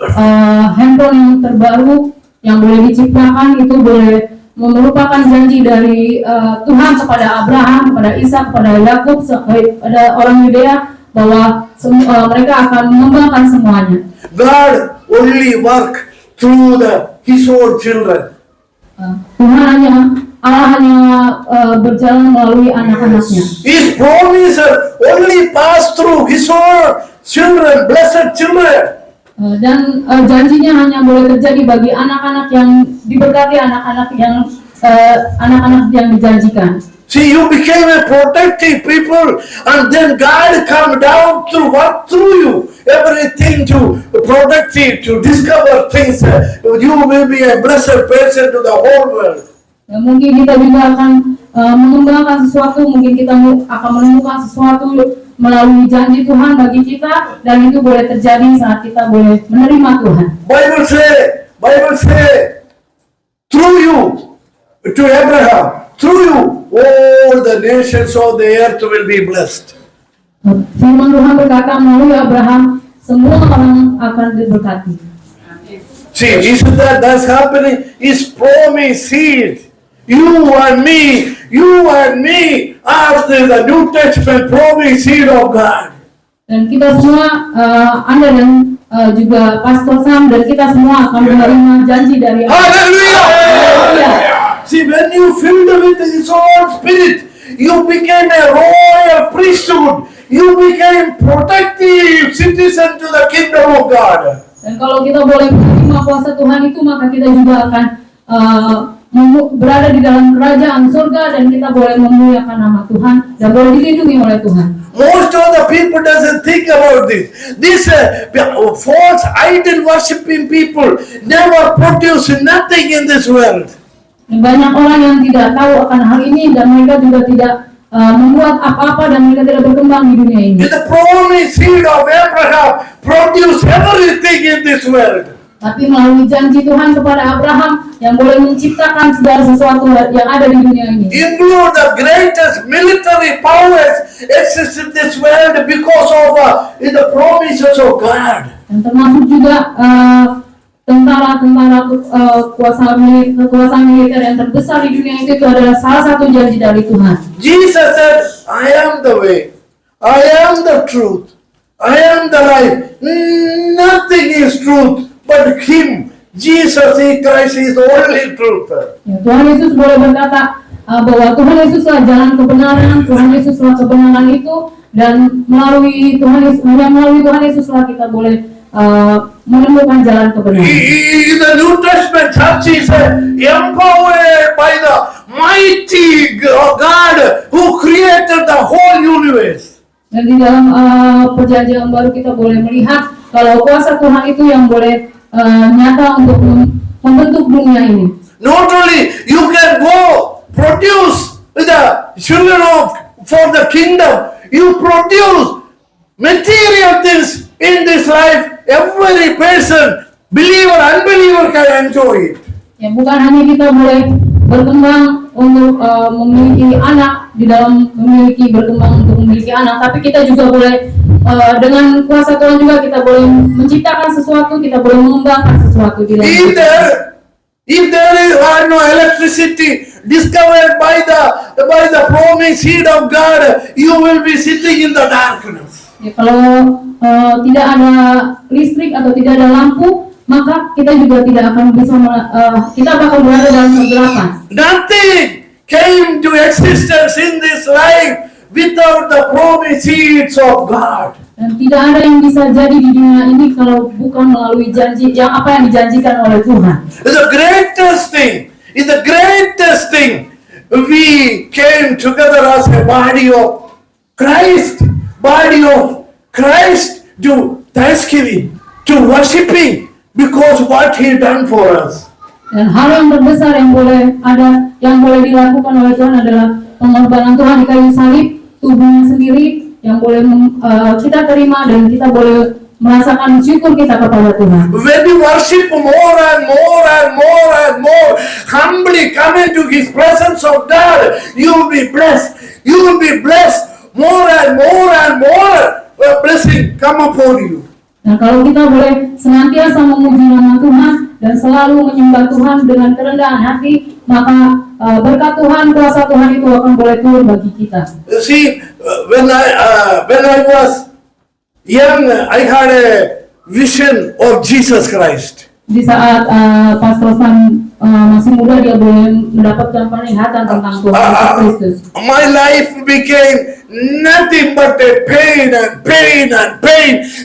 handphone yang terbaru yang boleh diciptakan itu boleh merupakan janji dari Tuhan kepada Abraham, kepada Ishak, kepada Yakub, kepada orang Yudea, bahwa mereka akan mengembangkan semuanya. God only work through His own children. Allah hanya berjalan melalui anak-anaknya. His promise only pass through His own children, blessed children. Dan janjinya hanya boleh terjadi bagi anak-anak yang diberkati, anak-anak yang dijanjikan. See, you became a protective people, and then God come down to work through you. Everything to protective, to discover things. You will be a blessed person to the whole world. Ya, mungkin kita juga akan mengembangkan sesuatu, mungkin kita akan menemukan sesuatu melalui janji Tuhan bagi kita, dan itu boleh terjadi saat kita boleh menerima Tuhan. Bible say, through you to Abraham, through you all the nations of the earth will be blessed. Firman Tuhan berkata melalui Abraham semua orang akan diberkati. See, isn't that's happening? His promised seed. You and me are the New Testament promised seed of God. Dan kita semua, Anda dan juga Pastor Sam, dan kita semua akan menerima janji dari Allah. Hallelujah! See, when you filled with His own Spirit, you became a royal priesthood. You became protective citizen to the kingdom of God. Dan kalau kita boleh menerima kuasa Tuhan itu, maka kita juga akan berada di dalam kerajaan surga, dan kita boleh memuliakan nama Tuhan dan boleh dilindungi oleh Tuhan. Most of the people doesn't think about this. This false idol worshiping people never produce nothing in this world. Banyak orang yang tidak tahu akan hal ini, dan mereka juga tidak membuat apa-apa, dan mereka tidak berkembang di dunia ini. The promised seed of Abraham produced everything in this world. Tapi melalui janji Tuhan kepada Abraham yang boleh menciptakan segala sesuatu yang ada di dunia ini. Include the greatest military powers exist in this world because of the promises of God. Dan termasuk juga tentara-tentara kekuasaan militer yang terbesar di dunia itu adalah salah satu janji dari Tuhan. Jesus said, I am the way, I am the truth, I am the life. Nothing is truth but Him. Jesus Christ is the only truth. Ya, Tuhan Yesus boleh berkata bahwa Tuhan Yesuslah jalan kebenaran, Tuhan Yesuslah kebenaran itu, dan melalui Tuhan Yesuslah kita boleh menemukan jalan kebenaran. In the New Testament church is empowered by the mighty God who created the whole universe. Dan di dalam perjanjian baru kita boleh melihat kalau kuasa Tuhan itu yang boleh nyata untuk membentuk dunia ini. Not only you can go produce the children of for the kingdom, you produce material things in this life. Every person, believer, unbeliever, can enjoy it. Ya, bukan hanya kita boleh berkembang untuk memiliki anak, di dalam berkembang untuk memiliki anak, tapi kita juga boleh dengan kuasa Tuhan juga kita boleh menciptakan sesuatu, kita boleh mengembangkan sesuatu di dalam. If there is no electricity discovered by the promised seed of God, you will be sitting in the darkness. Ya, kalau tidak ada listrik atau tidak ada lampu, maka kita juga tidak akan bisa kita bakal berada dalam kegelapan. Nothing came to existence in this life without the promised seeds of God. Dan tidak ada yang bisa jadi di dunia ini kalau bukan melalui janji yang dijanjikan oleh Tuhan. The greatest thing we came together as a body of Christ to thanksgiving, to worshiping, because what He done for us. Dan hal yang terbesar yang boleh dilakukan oleh Tuhan adalah pengorbanan Tuhan di kayu salib, tubuhnya sendiri yang boleh kita terima dan kita boleh merasakan syukur kita kepada Tuhan. When you worship more and more, humbly come into His presence of God, you will be blessed. You will be blessed more and more. Blessing come upon you. Nah, kalau kita boleh senantiasa memuji nama Tuhan dan selalu menyembah Tuhan dengan kerendahan hati, maka berkat Tuhan, kuasa Tuhan itu akan boleh turun bagi kita. See, when I was young, I had a vision of Jesus Christ. Di saat Pastor Sam masih muda, dia boleh mendapatkan penglihatan tentang Tuhan Yesus Kristus. My life became nothing but a pain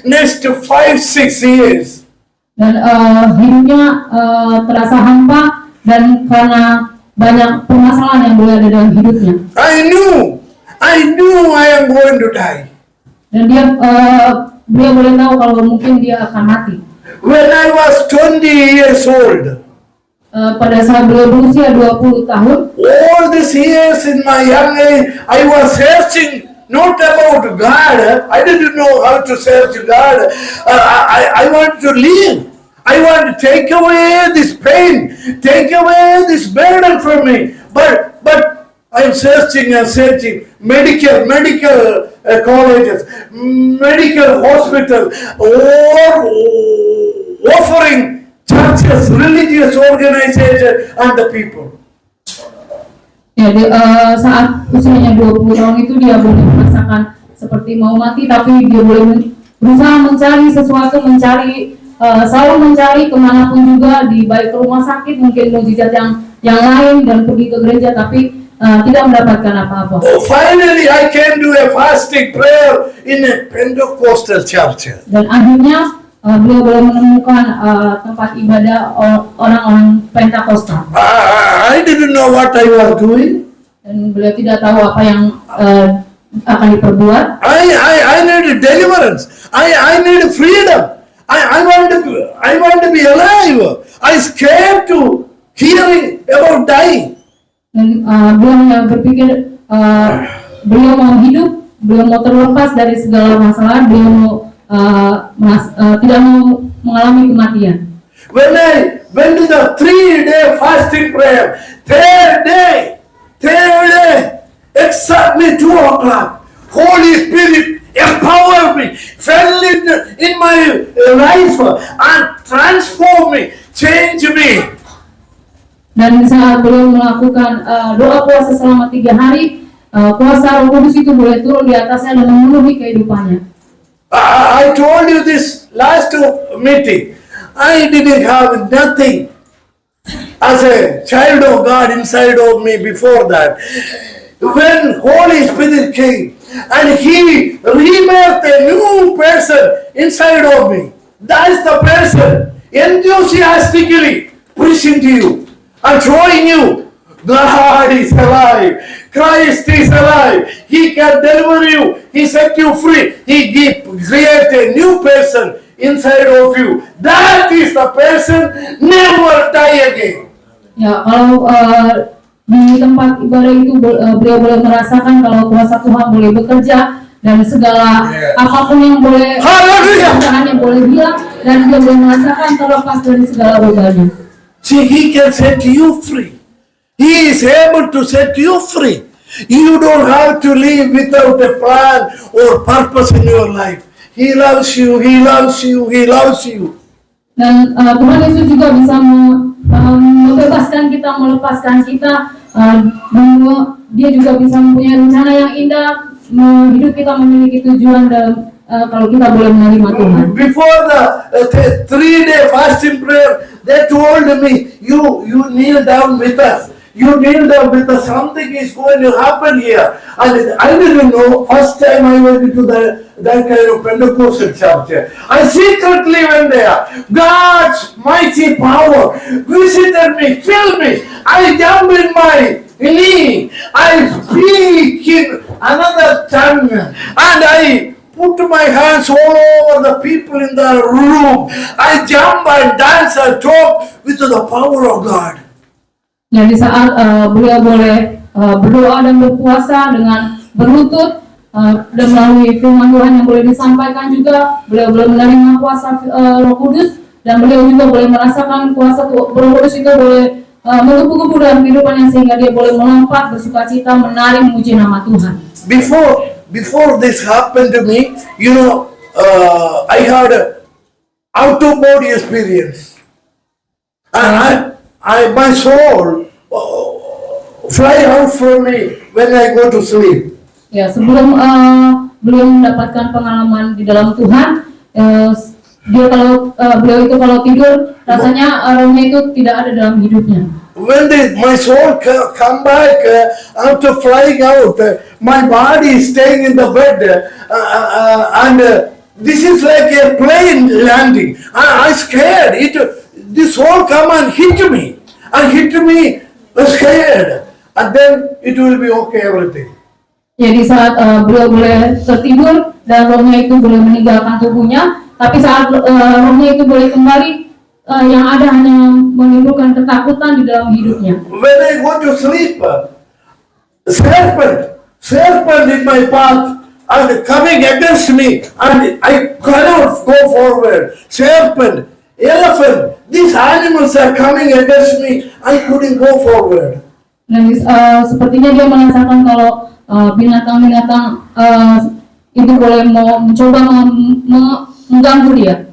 next to 5-6 years. Dan hidupnya terasa hampa dan karena banyak permasalahan yang boleh ada dalam hidupnya. I knew I am going to die. Dan dia boleh tahu kalau mungkin dia akan mati. When I was 20 years old, pada saat beliau berusia 20 tahun, all these years in my young age, I was searching not about God. I didn't know how to search God. I want to live. I want to take away this pain, take away this burden from me. But I'm searching and searching. Medical colleges, medical hospitals, or offering churches, religious organizations, and the people. Ya, saat usianya 20 tahun itu dia boleh merasakan seperti mau mati, tapi dia boleh berusaha mencari sesuatu, selalu mencari kemanapun juga, di baik ke rumah sakit, mungkin mukjizat yang lain, dan pergi ke gereja, tapi tidak mendapatkan apa-apa. Finally, I came to a fasting prayer in a Pentecostal church. Dan akhirnya beliau boleh menemukan tempat ibadah orang-orang Pentakosta. I didn't know what I was doing. Dan beliau tidak tahu apa yang akan diperbuat. I need deliverance. I need freedom. I want to be alive. I scared to hearing about dying. Dan beliau berpikir beliau mau hidup, beliau mau terlepas dari segala masalah, beliau tidak mau mengalami kematian. When I went to the 3-day fasting prayer, third day, exactly 2 o'clock, Holy Spirit empower me, fell in my life and transform me, change me. Dan di saat beliau melakukan doa puasa selama 3 hari, kuasa Roh Kudus itu boleh turun di atasnya dan memenuhi kehidupannya. I told you this last meeting. I didn't have nothing as a child of God inside of me before that. When Holy Spirit came and He rebirthed a new person inside of me, that is the person enthusiastically preaching to you and showing you God is alive, Christ is alive, He can deliver you, He set you free, He create a new person inside of you. That is the person never die again. Ya, kalau di tempat ibadah itu beliau boleh merasakan kalau kuasa Tuhan boleh bekerja dan segala apapun yang boleh yang boleh hilang dan dia boleh merasakan terlepas dari segala bebannya. See, He can set you free. He is able to set you free. You don't have to live without a plan or purpose in your life. He loves you, He loves you, He loves you. Dan Tuhan Yesus juga bisa membebaskan kita, melepaskan kita. Dia juga bisa mempunyai rencana yang indah. Hidup kita memiliki tujuan dalam kalau kita boleh menerima Tuhan. Before the 3-day fasting prayer, they told me, you kneel down with us. You kneel down with us. Something is going to happen here. And I didn't know. First time I went into that kind of Pentecostal church. I secretly went there. God's mighty power visited me, filled me. I jump in my knee. I speak in another tongue. And I put my hands all over the people in the room. I jump and dance and talk with the power of God. Ya, di saat beliau boleh berdoa dan berpuasa dengan berlutut dan melalui firman Tuhan yang boleh disampaikan juga, beliau boleh menerima kuasa Roh Kudus dan beliau juga boleh merasakan kuasa Roh Kudus itu boleh menggebu-gebu dalam kehidupannya sehingga dia boleh melompat, bersukacita, menari, memuji nama Tuhan. Before this happened to me, I had an out-of-body experience, and my soul fly out from me when I go to sleep. Ya, sebelum beliau mendapatkan pengalaman di dalam Tuhan, beliau itu kalau tidur rasanya rohnya itu tidak ada dalam hidupnya. When my soul come back after flying out, my body is staying in the bed, and this is like a plane landing. I scared it. This soul come and hit me, scared, and then it will be okay everything. Ya, di saat beliau boleh tertidur dan rohnya itu boleh meninggalkan tubuhnya, tapi saat rohnya itu boleh kembali, yang ada hanya menimbulkan ketakutan di dalam hidupnya. When I go to sleep, serpent in my path and coming against me, and I cannot go forward. Serpent, elephant, these animals are coming against me. I couldn't go forward. Dan sepertinya dia merasakan kalau binatang-binatang itu boleh mencoba mengganggu dia.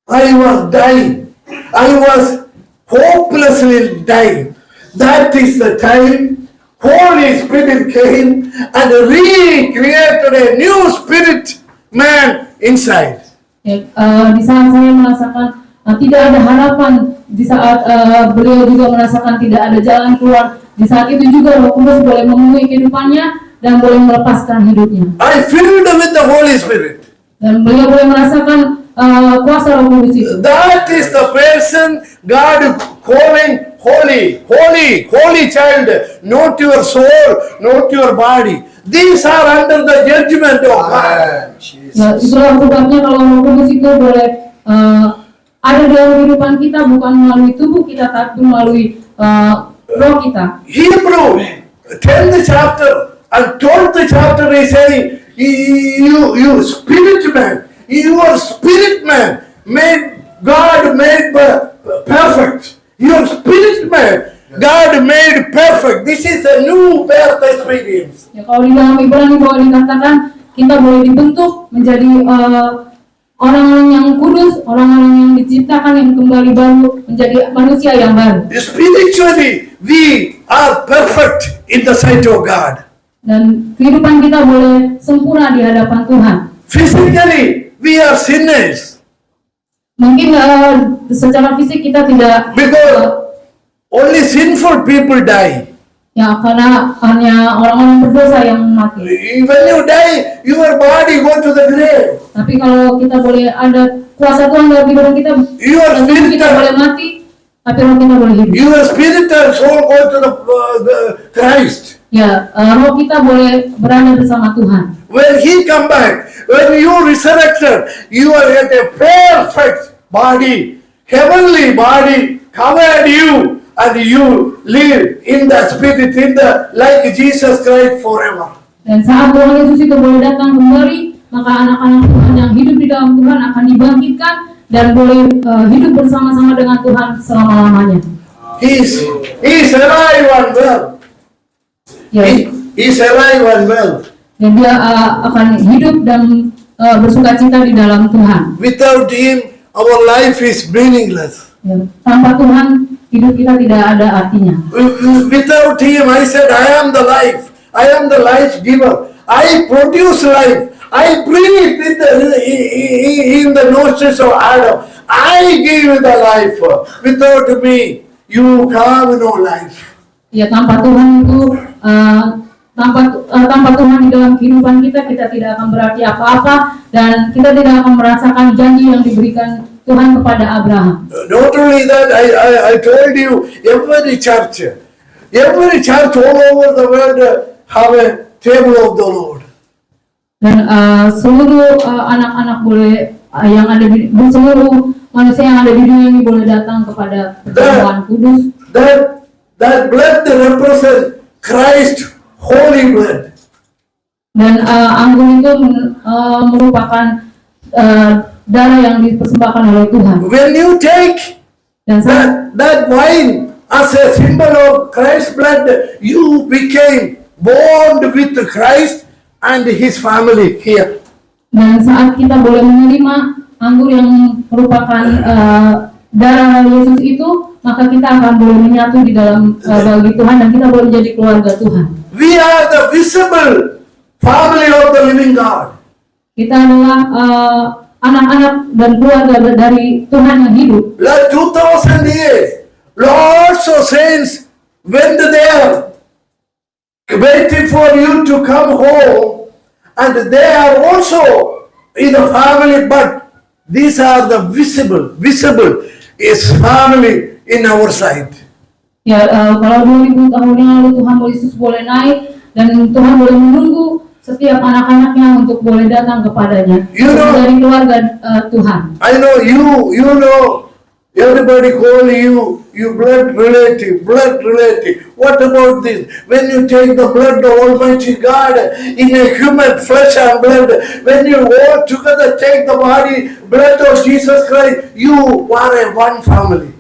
I was dying. I was hopelessly dying. That is the time Holy Spirit came and recreated a new spirit man inside. Ya, di saat saya merasakan tidak ada harapan, di saat beliau juga merasakan tidak ada jalan keluar, di saat itu juga Roh Kudus boleh memenuhi kehidupannya dan boleh melepaskan hidupnya. I filled with the Holy Spirit. Dan beliau boleh merasakan kuasa Roh Kudus itu. That is the person God calling holy child, not your soul, not your body. These are under the judgment of God. Ya, itulah sebabnya kalau Roh Kudus itu boleh ada dalam kehidupan kita bukan melalui tubuh kita tapi melalui roh kita. Hebrew 10th chapter and 12th chapter is saying, you spirit man, your spirit man God made perfect. Your spirit man God made perfect. This is a new birth experience. Ya, kalau di dalam Ibrani boleh dikatakan kita boleh dibentuk menjadi orang-orang yang kudus, orang-orang yang diciptakan yang kembali baru, menjadi manusia yang baru. Spiritually, we are perfect in the sight of God. Dan kehidupan kita boleh sempurna di hadapan Tuhan. Physically, we are sinners. Mungkin secara fisik kita tidak, Because only sinful people die. ya karena hanya orang-orang berdosa yang mati. When you die, your body go to the grave. Tapi kalau kita boleh ada kuasa Tuhan dalam kehidupan kita, Your tentu kita boleh spiritual, mati, tapi roh kita boleh hidup. your spiritual soul go to the Christ. Ya, roh kita boleh berada bersama Tuhan. When He come back, when you resurrected, you are at a perfect body, heavenly body, covered you, and you live in the spirit, in the like Jesus Christ forever. Dan saat Tuhan Yesus itu boleh datang kembali, maka anak-anak Tuhan yang hidup di dalam Tuhan akan dibangkitkan dan boleh hidup bersama-sama dengan Tuhan selama-lamanya. He is alive and well. Ya, He is alive and well. dan dia akan hidup dan bersukacita di dalam Tuhan. Without Him, our life is meaningless. Ya, tanpa Tuhan, hidup kita tidak ada artinya. Without Him, I said, I am the life. I am the life giver. I produce life. I breathe in the nostrils of Adam. I give the life. Without me, you have no life. Ya, tanpa Tuhan itu, tanpa Tuhan di dalam kehidupan kita tidak akan berarti apa-apa, dan kita tidak akan merasakan janji yang diberikan Tuhan kepada Abraham. Not only that, I told you, every church all over the world have a table of the Lord. Dan seluruh anak-anak boleh yang ada di seluruh manusia yang ada di dunia ini boleh datang kepada perjamuan kudus. That blood represents Christ, holy blood. Dan anggur itu merupakan darah yang dipersembahkan oleh Tuhan. When you take Dan that wine as a symbol of Christ's blood, you became born with Christ and His family here. Dan saat kita boleh menerima anggur yang merupakan darah Yesus itu, maka kita akan boleh menyatu di dalam bagi Tuhan dan kita boleh menjadi keluarga Tuhan. We are the visible family of the living God. Kita adalah anak-anak dan keluarga dari Tuhan yang hidup. Like 2000 years, lots of saints went there, waiting for you to come home, and they are also in the family, but these are the visible is family in our sight. Ya, kalau 2000 tahun yang lalu Tuhan Yesus boleh naik dan Tuhan boleh menunggu setiap anak-anaknya untuk boleh datang kepadanya. Dari keluarga Tuhan. I know you know, everybody call you blood relative. What about this? When you take the blood of Almighty God in a human flesh and blood, when you all together take the body, blood of Jesus Christ, you are a one family.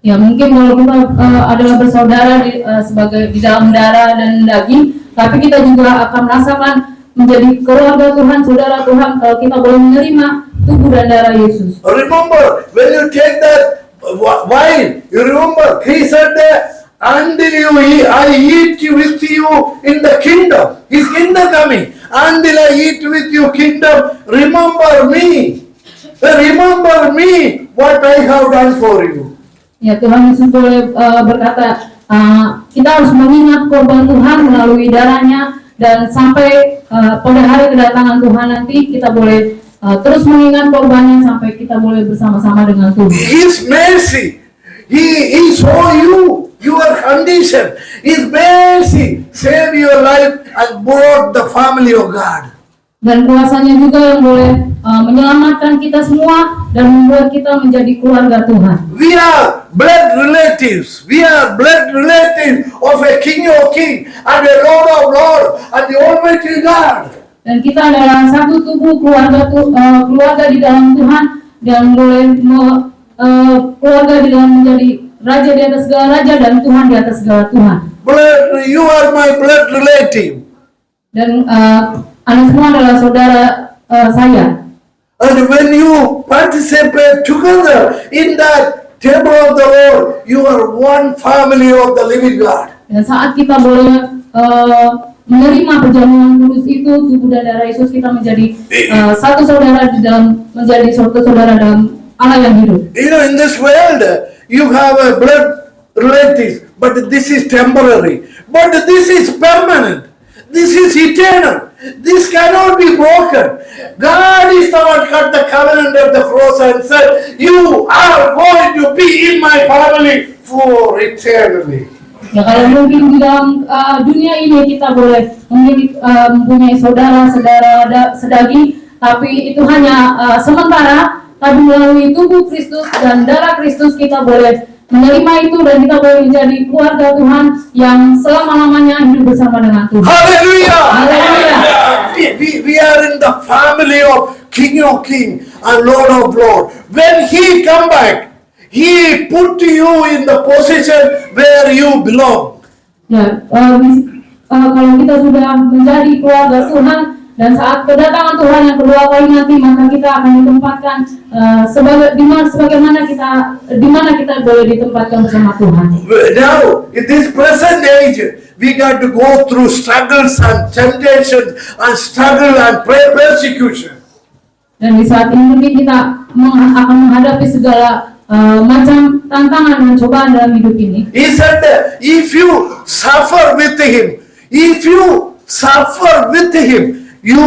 Ya, mungkin kalau kita adalah bersaudara sebagai di dalam darah dan daging, tapi kita juga akan merasakan menjadi keluarga Tuhan, saudara Tuhan, kalau kita boleh menerima tubuh dan darah Yesus. Remember, when you take that wine, you remember, He said that, until I eat with you in the kingdom, His kingdom coming, until I eat with you kingdom, remember me, what I have done for you. Ya, Tuhan Yesus boleh berkata, kita harus mengingat korban Tuhan melalui darahnya, dan sampai pada hari kedatangan Tuhan nanti kita boleh terus mengingat korbannya sampai kita boleh bersama-sama dengan Tuhan. His mercy, He saw you, your condition. His mercy saved your life and brought the family of God. Dan kuasanya juga yang boleh menyelamatkan kita semua dan membuat kita menjadi keluarga Tuhan. We are blood relatives. We are blood relatives of a King of Kings and a Lord of Lords and the Almighty God. Dan kita adalah satu tubuh keluarga di dalam Tuhan dan boleh keluarga di dalam menjadi raja di atas segala raja dan Tuhan di atas segala Tuhan. You are my blood relative. Dan Anda semua adalah saudara saya. And when you participate together in that table of the Lord, you are one family of the living God. Dan saat kita boleh menerima perjamuan kudus itu, tubuh dan darah Yesus, kita menjadi satu saudara di dalam, menjadi satu saudara dalam Allah yang hidup. You know, in this world, you have a blood relatives, but this is temporary. But this is permanent. This is eternal. This cannot be broken. God is the one cut the covenant of the cross and said, you are going to be in my family for eternity. Ya, kalau mungkin di dalam dunia ini kita boleh mempunyai saudara-saudara sedaging, tapi itu hanya sementara. Tapi melalui tubuh Kristus dan darah Kristus kita boleh menerima itu dan kita boleh menjadi keluarga Tuhan yang selama-lamanya hidup bersama dengan Tuhan. Hallelujah! Hallelujah! We are in the family of King of King and Lord of Lord. When He come back, He put you in the position where you belong. Ya, kalau kita sudah menjadi keluarga Tuhan dan saat kedatangan Tuhan yang kedua kali nanti, maka kita akan ditempatkan di mana kita boleh ditempatkan bersama Tuhan. Now, in this present age, we got to go through struggles and temptations and struggle and persecution. Dan di saat ini mungkin kita akan menghadapi segala macam tantangan dan cobaan dalam hidup ini. He said that if you suffer with Him, you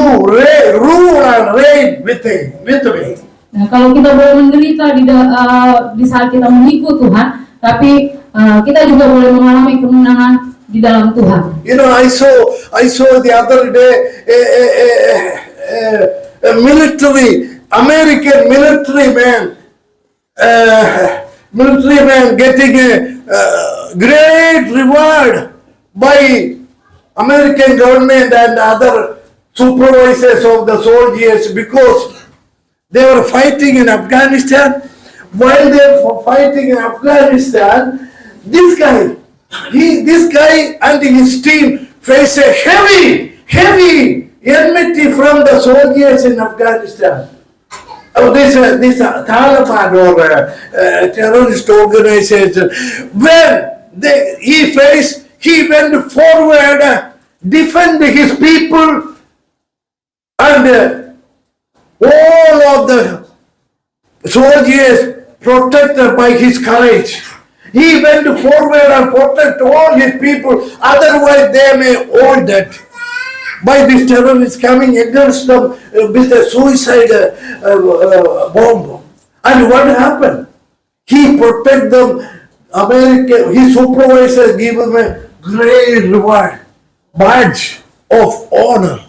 rule and reign with me. Nah, kalau kita boleh menderita di saat kita mengikut Tuhan, tapi kita juga boleh mengalami kemenangan di dalam Tuhan. You know, I saw the other day a American military man getting a great reward by American government and other supervisors of the soldiers because they were fighting in Afghanistan. While they were fighting in Afghanistan, this guy and his team face a heavy enmity from the soldiers in Afghanistan. This Taliban or terrorist organization. When he went forward, defend his people, and all of the soldiers protected by his courage. He went forward and protect all his people, otherwise they may all dead by this terrorist coming against them with a suicide bomb. And what happened? He protect them. His supervisor give him a great reward, badge of honor.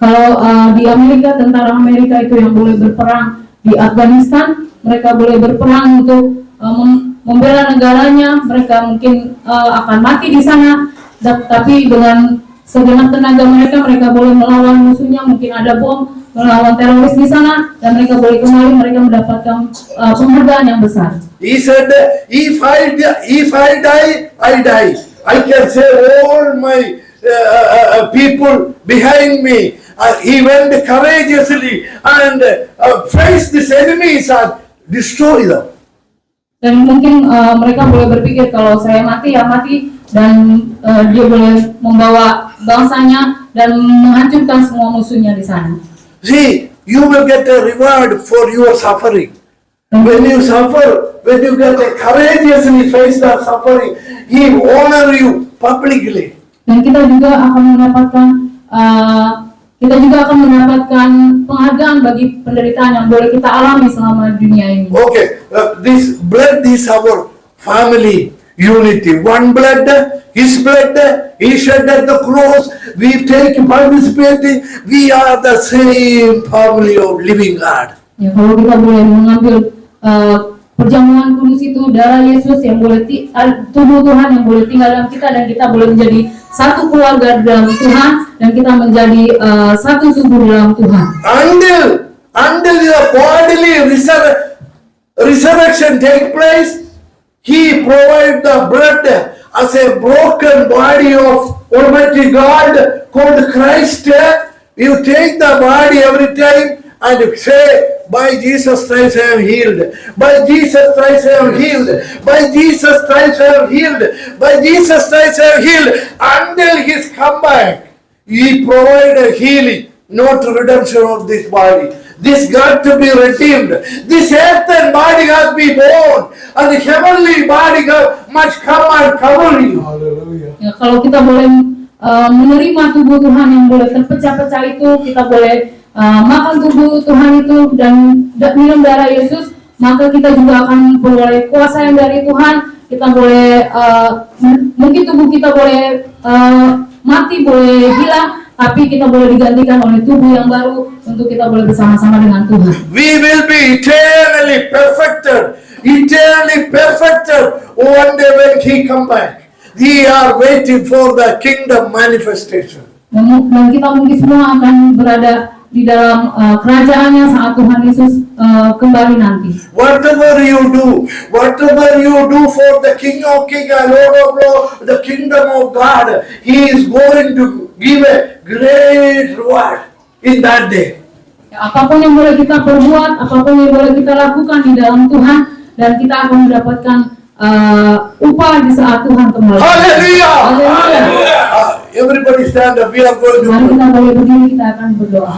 Kalau di Amerika, tentara Amerika itu yang boleh berperang di Afghanistan, mereka boleh berperang untuk membela negaranya. Mereka mungkin akan mati di sana, tapi dengan segenap tenaga mereka boleh melawan musuhnya. Mungkin ada bom, melawan teroris di sana, dan mereka boleh kembali, mereka mendapatkan penghargaan yang besar. He said, if I die, I die. I can save all my people behind me. He went courageously and faced these enemies and destroyed them. Dan mungkin mereka boleh berpikir kalau saya mati ya mati, dan dia boleh membawa bangsanya dan menghancurkan semua musuhnya di sana. See, you will get a reward for your suffering. When you suffer, when you get a courageously face the suffering, He honor you publicly. Dan kita juga akan mendapatkan penghargaan bagi penderitaan yang boleh kita alami selama dunia ini. Okay, this blood is our family unity. One blood, His blood, He shed at the cross. We take participating. We are the same family of living God. Ya, kalau kita boleh mengambil perjamuan kudus itu, darah Yesus yang boleh tubuh Tuhan yang boleh tinggal dalam kita, dan kita boleh menjadi satu keluarga dalam Tuhan, dan kita menjadi satu tubuh dalam Tuhan. Until the bodily resurrection take place, He provide the bread as a broken body of Almighty God called Christ. You take the body every time and say, by Jesus Christ I am healed. By Jesus Christ I am healed. By Jesus Christ I am healed. By Jesus Christ I am healed. Until His comeback, He provided healing, not redemption of this body. This got to be redeemed. This earthen body has to be born, and the heavenly body must come and cover you. Hallelujah. Ya, kalau kita boleh menerima tubuh Tuhan yang boleh terpecah-pecah itu, kita boleh makan tubuh Tuhan itu dan minum darah Yesus, maka kita juga akan boleh kuasa yang dari Tuhan. Kita boleh mungkin tubuh kita boleh mati, boleh hilang, tapi kita boleh digantikan oleh tubuh yang baru untuk kita boleh bersama-sama dengan Tuhan. We will be eternally perfected one day when He come back. We are waiting for the kingdom manifestation. Dan kita mungkin semua akan berada di dalam kerajaannya saat Tuhan Yesus kembali nanti. Whatever you do for the King of Kings and Lord of Lords, the kingdom of God, He is going to give a great reward in that day. Ya, apapun yang boleh kita perbuat, apapun yang boleh kita lakukan di dalam Tuhan, dan kita akan mendapatkan upah di saat Tuhan kembali. Hallelujah! Hallelujah. Everybody stand up. We are going to Mari pray. kita boleh berdiri, kita akan berdoa.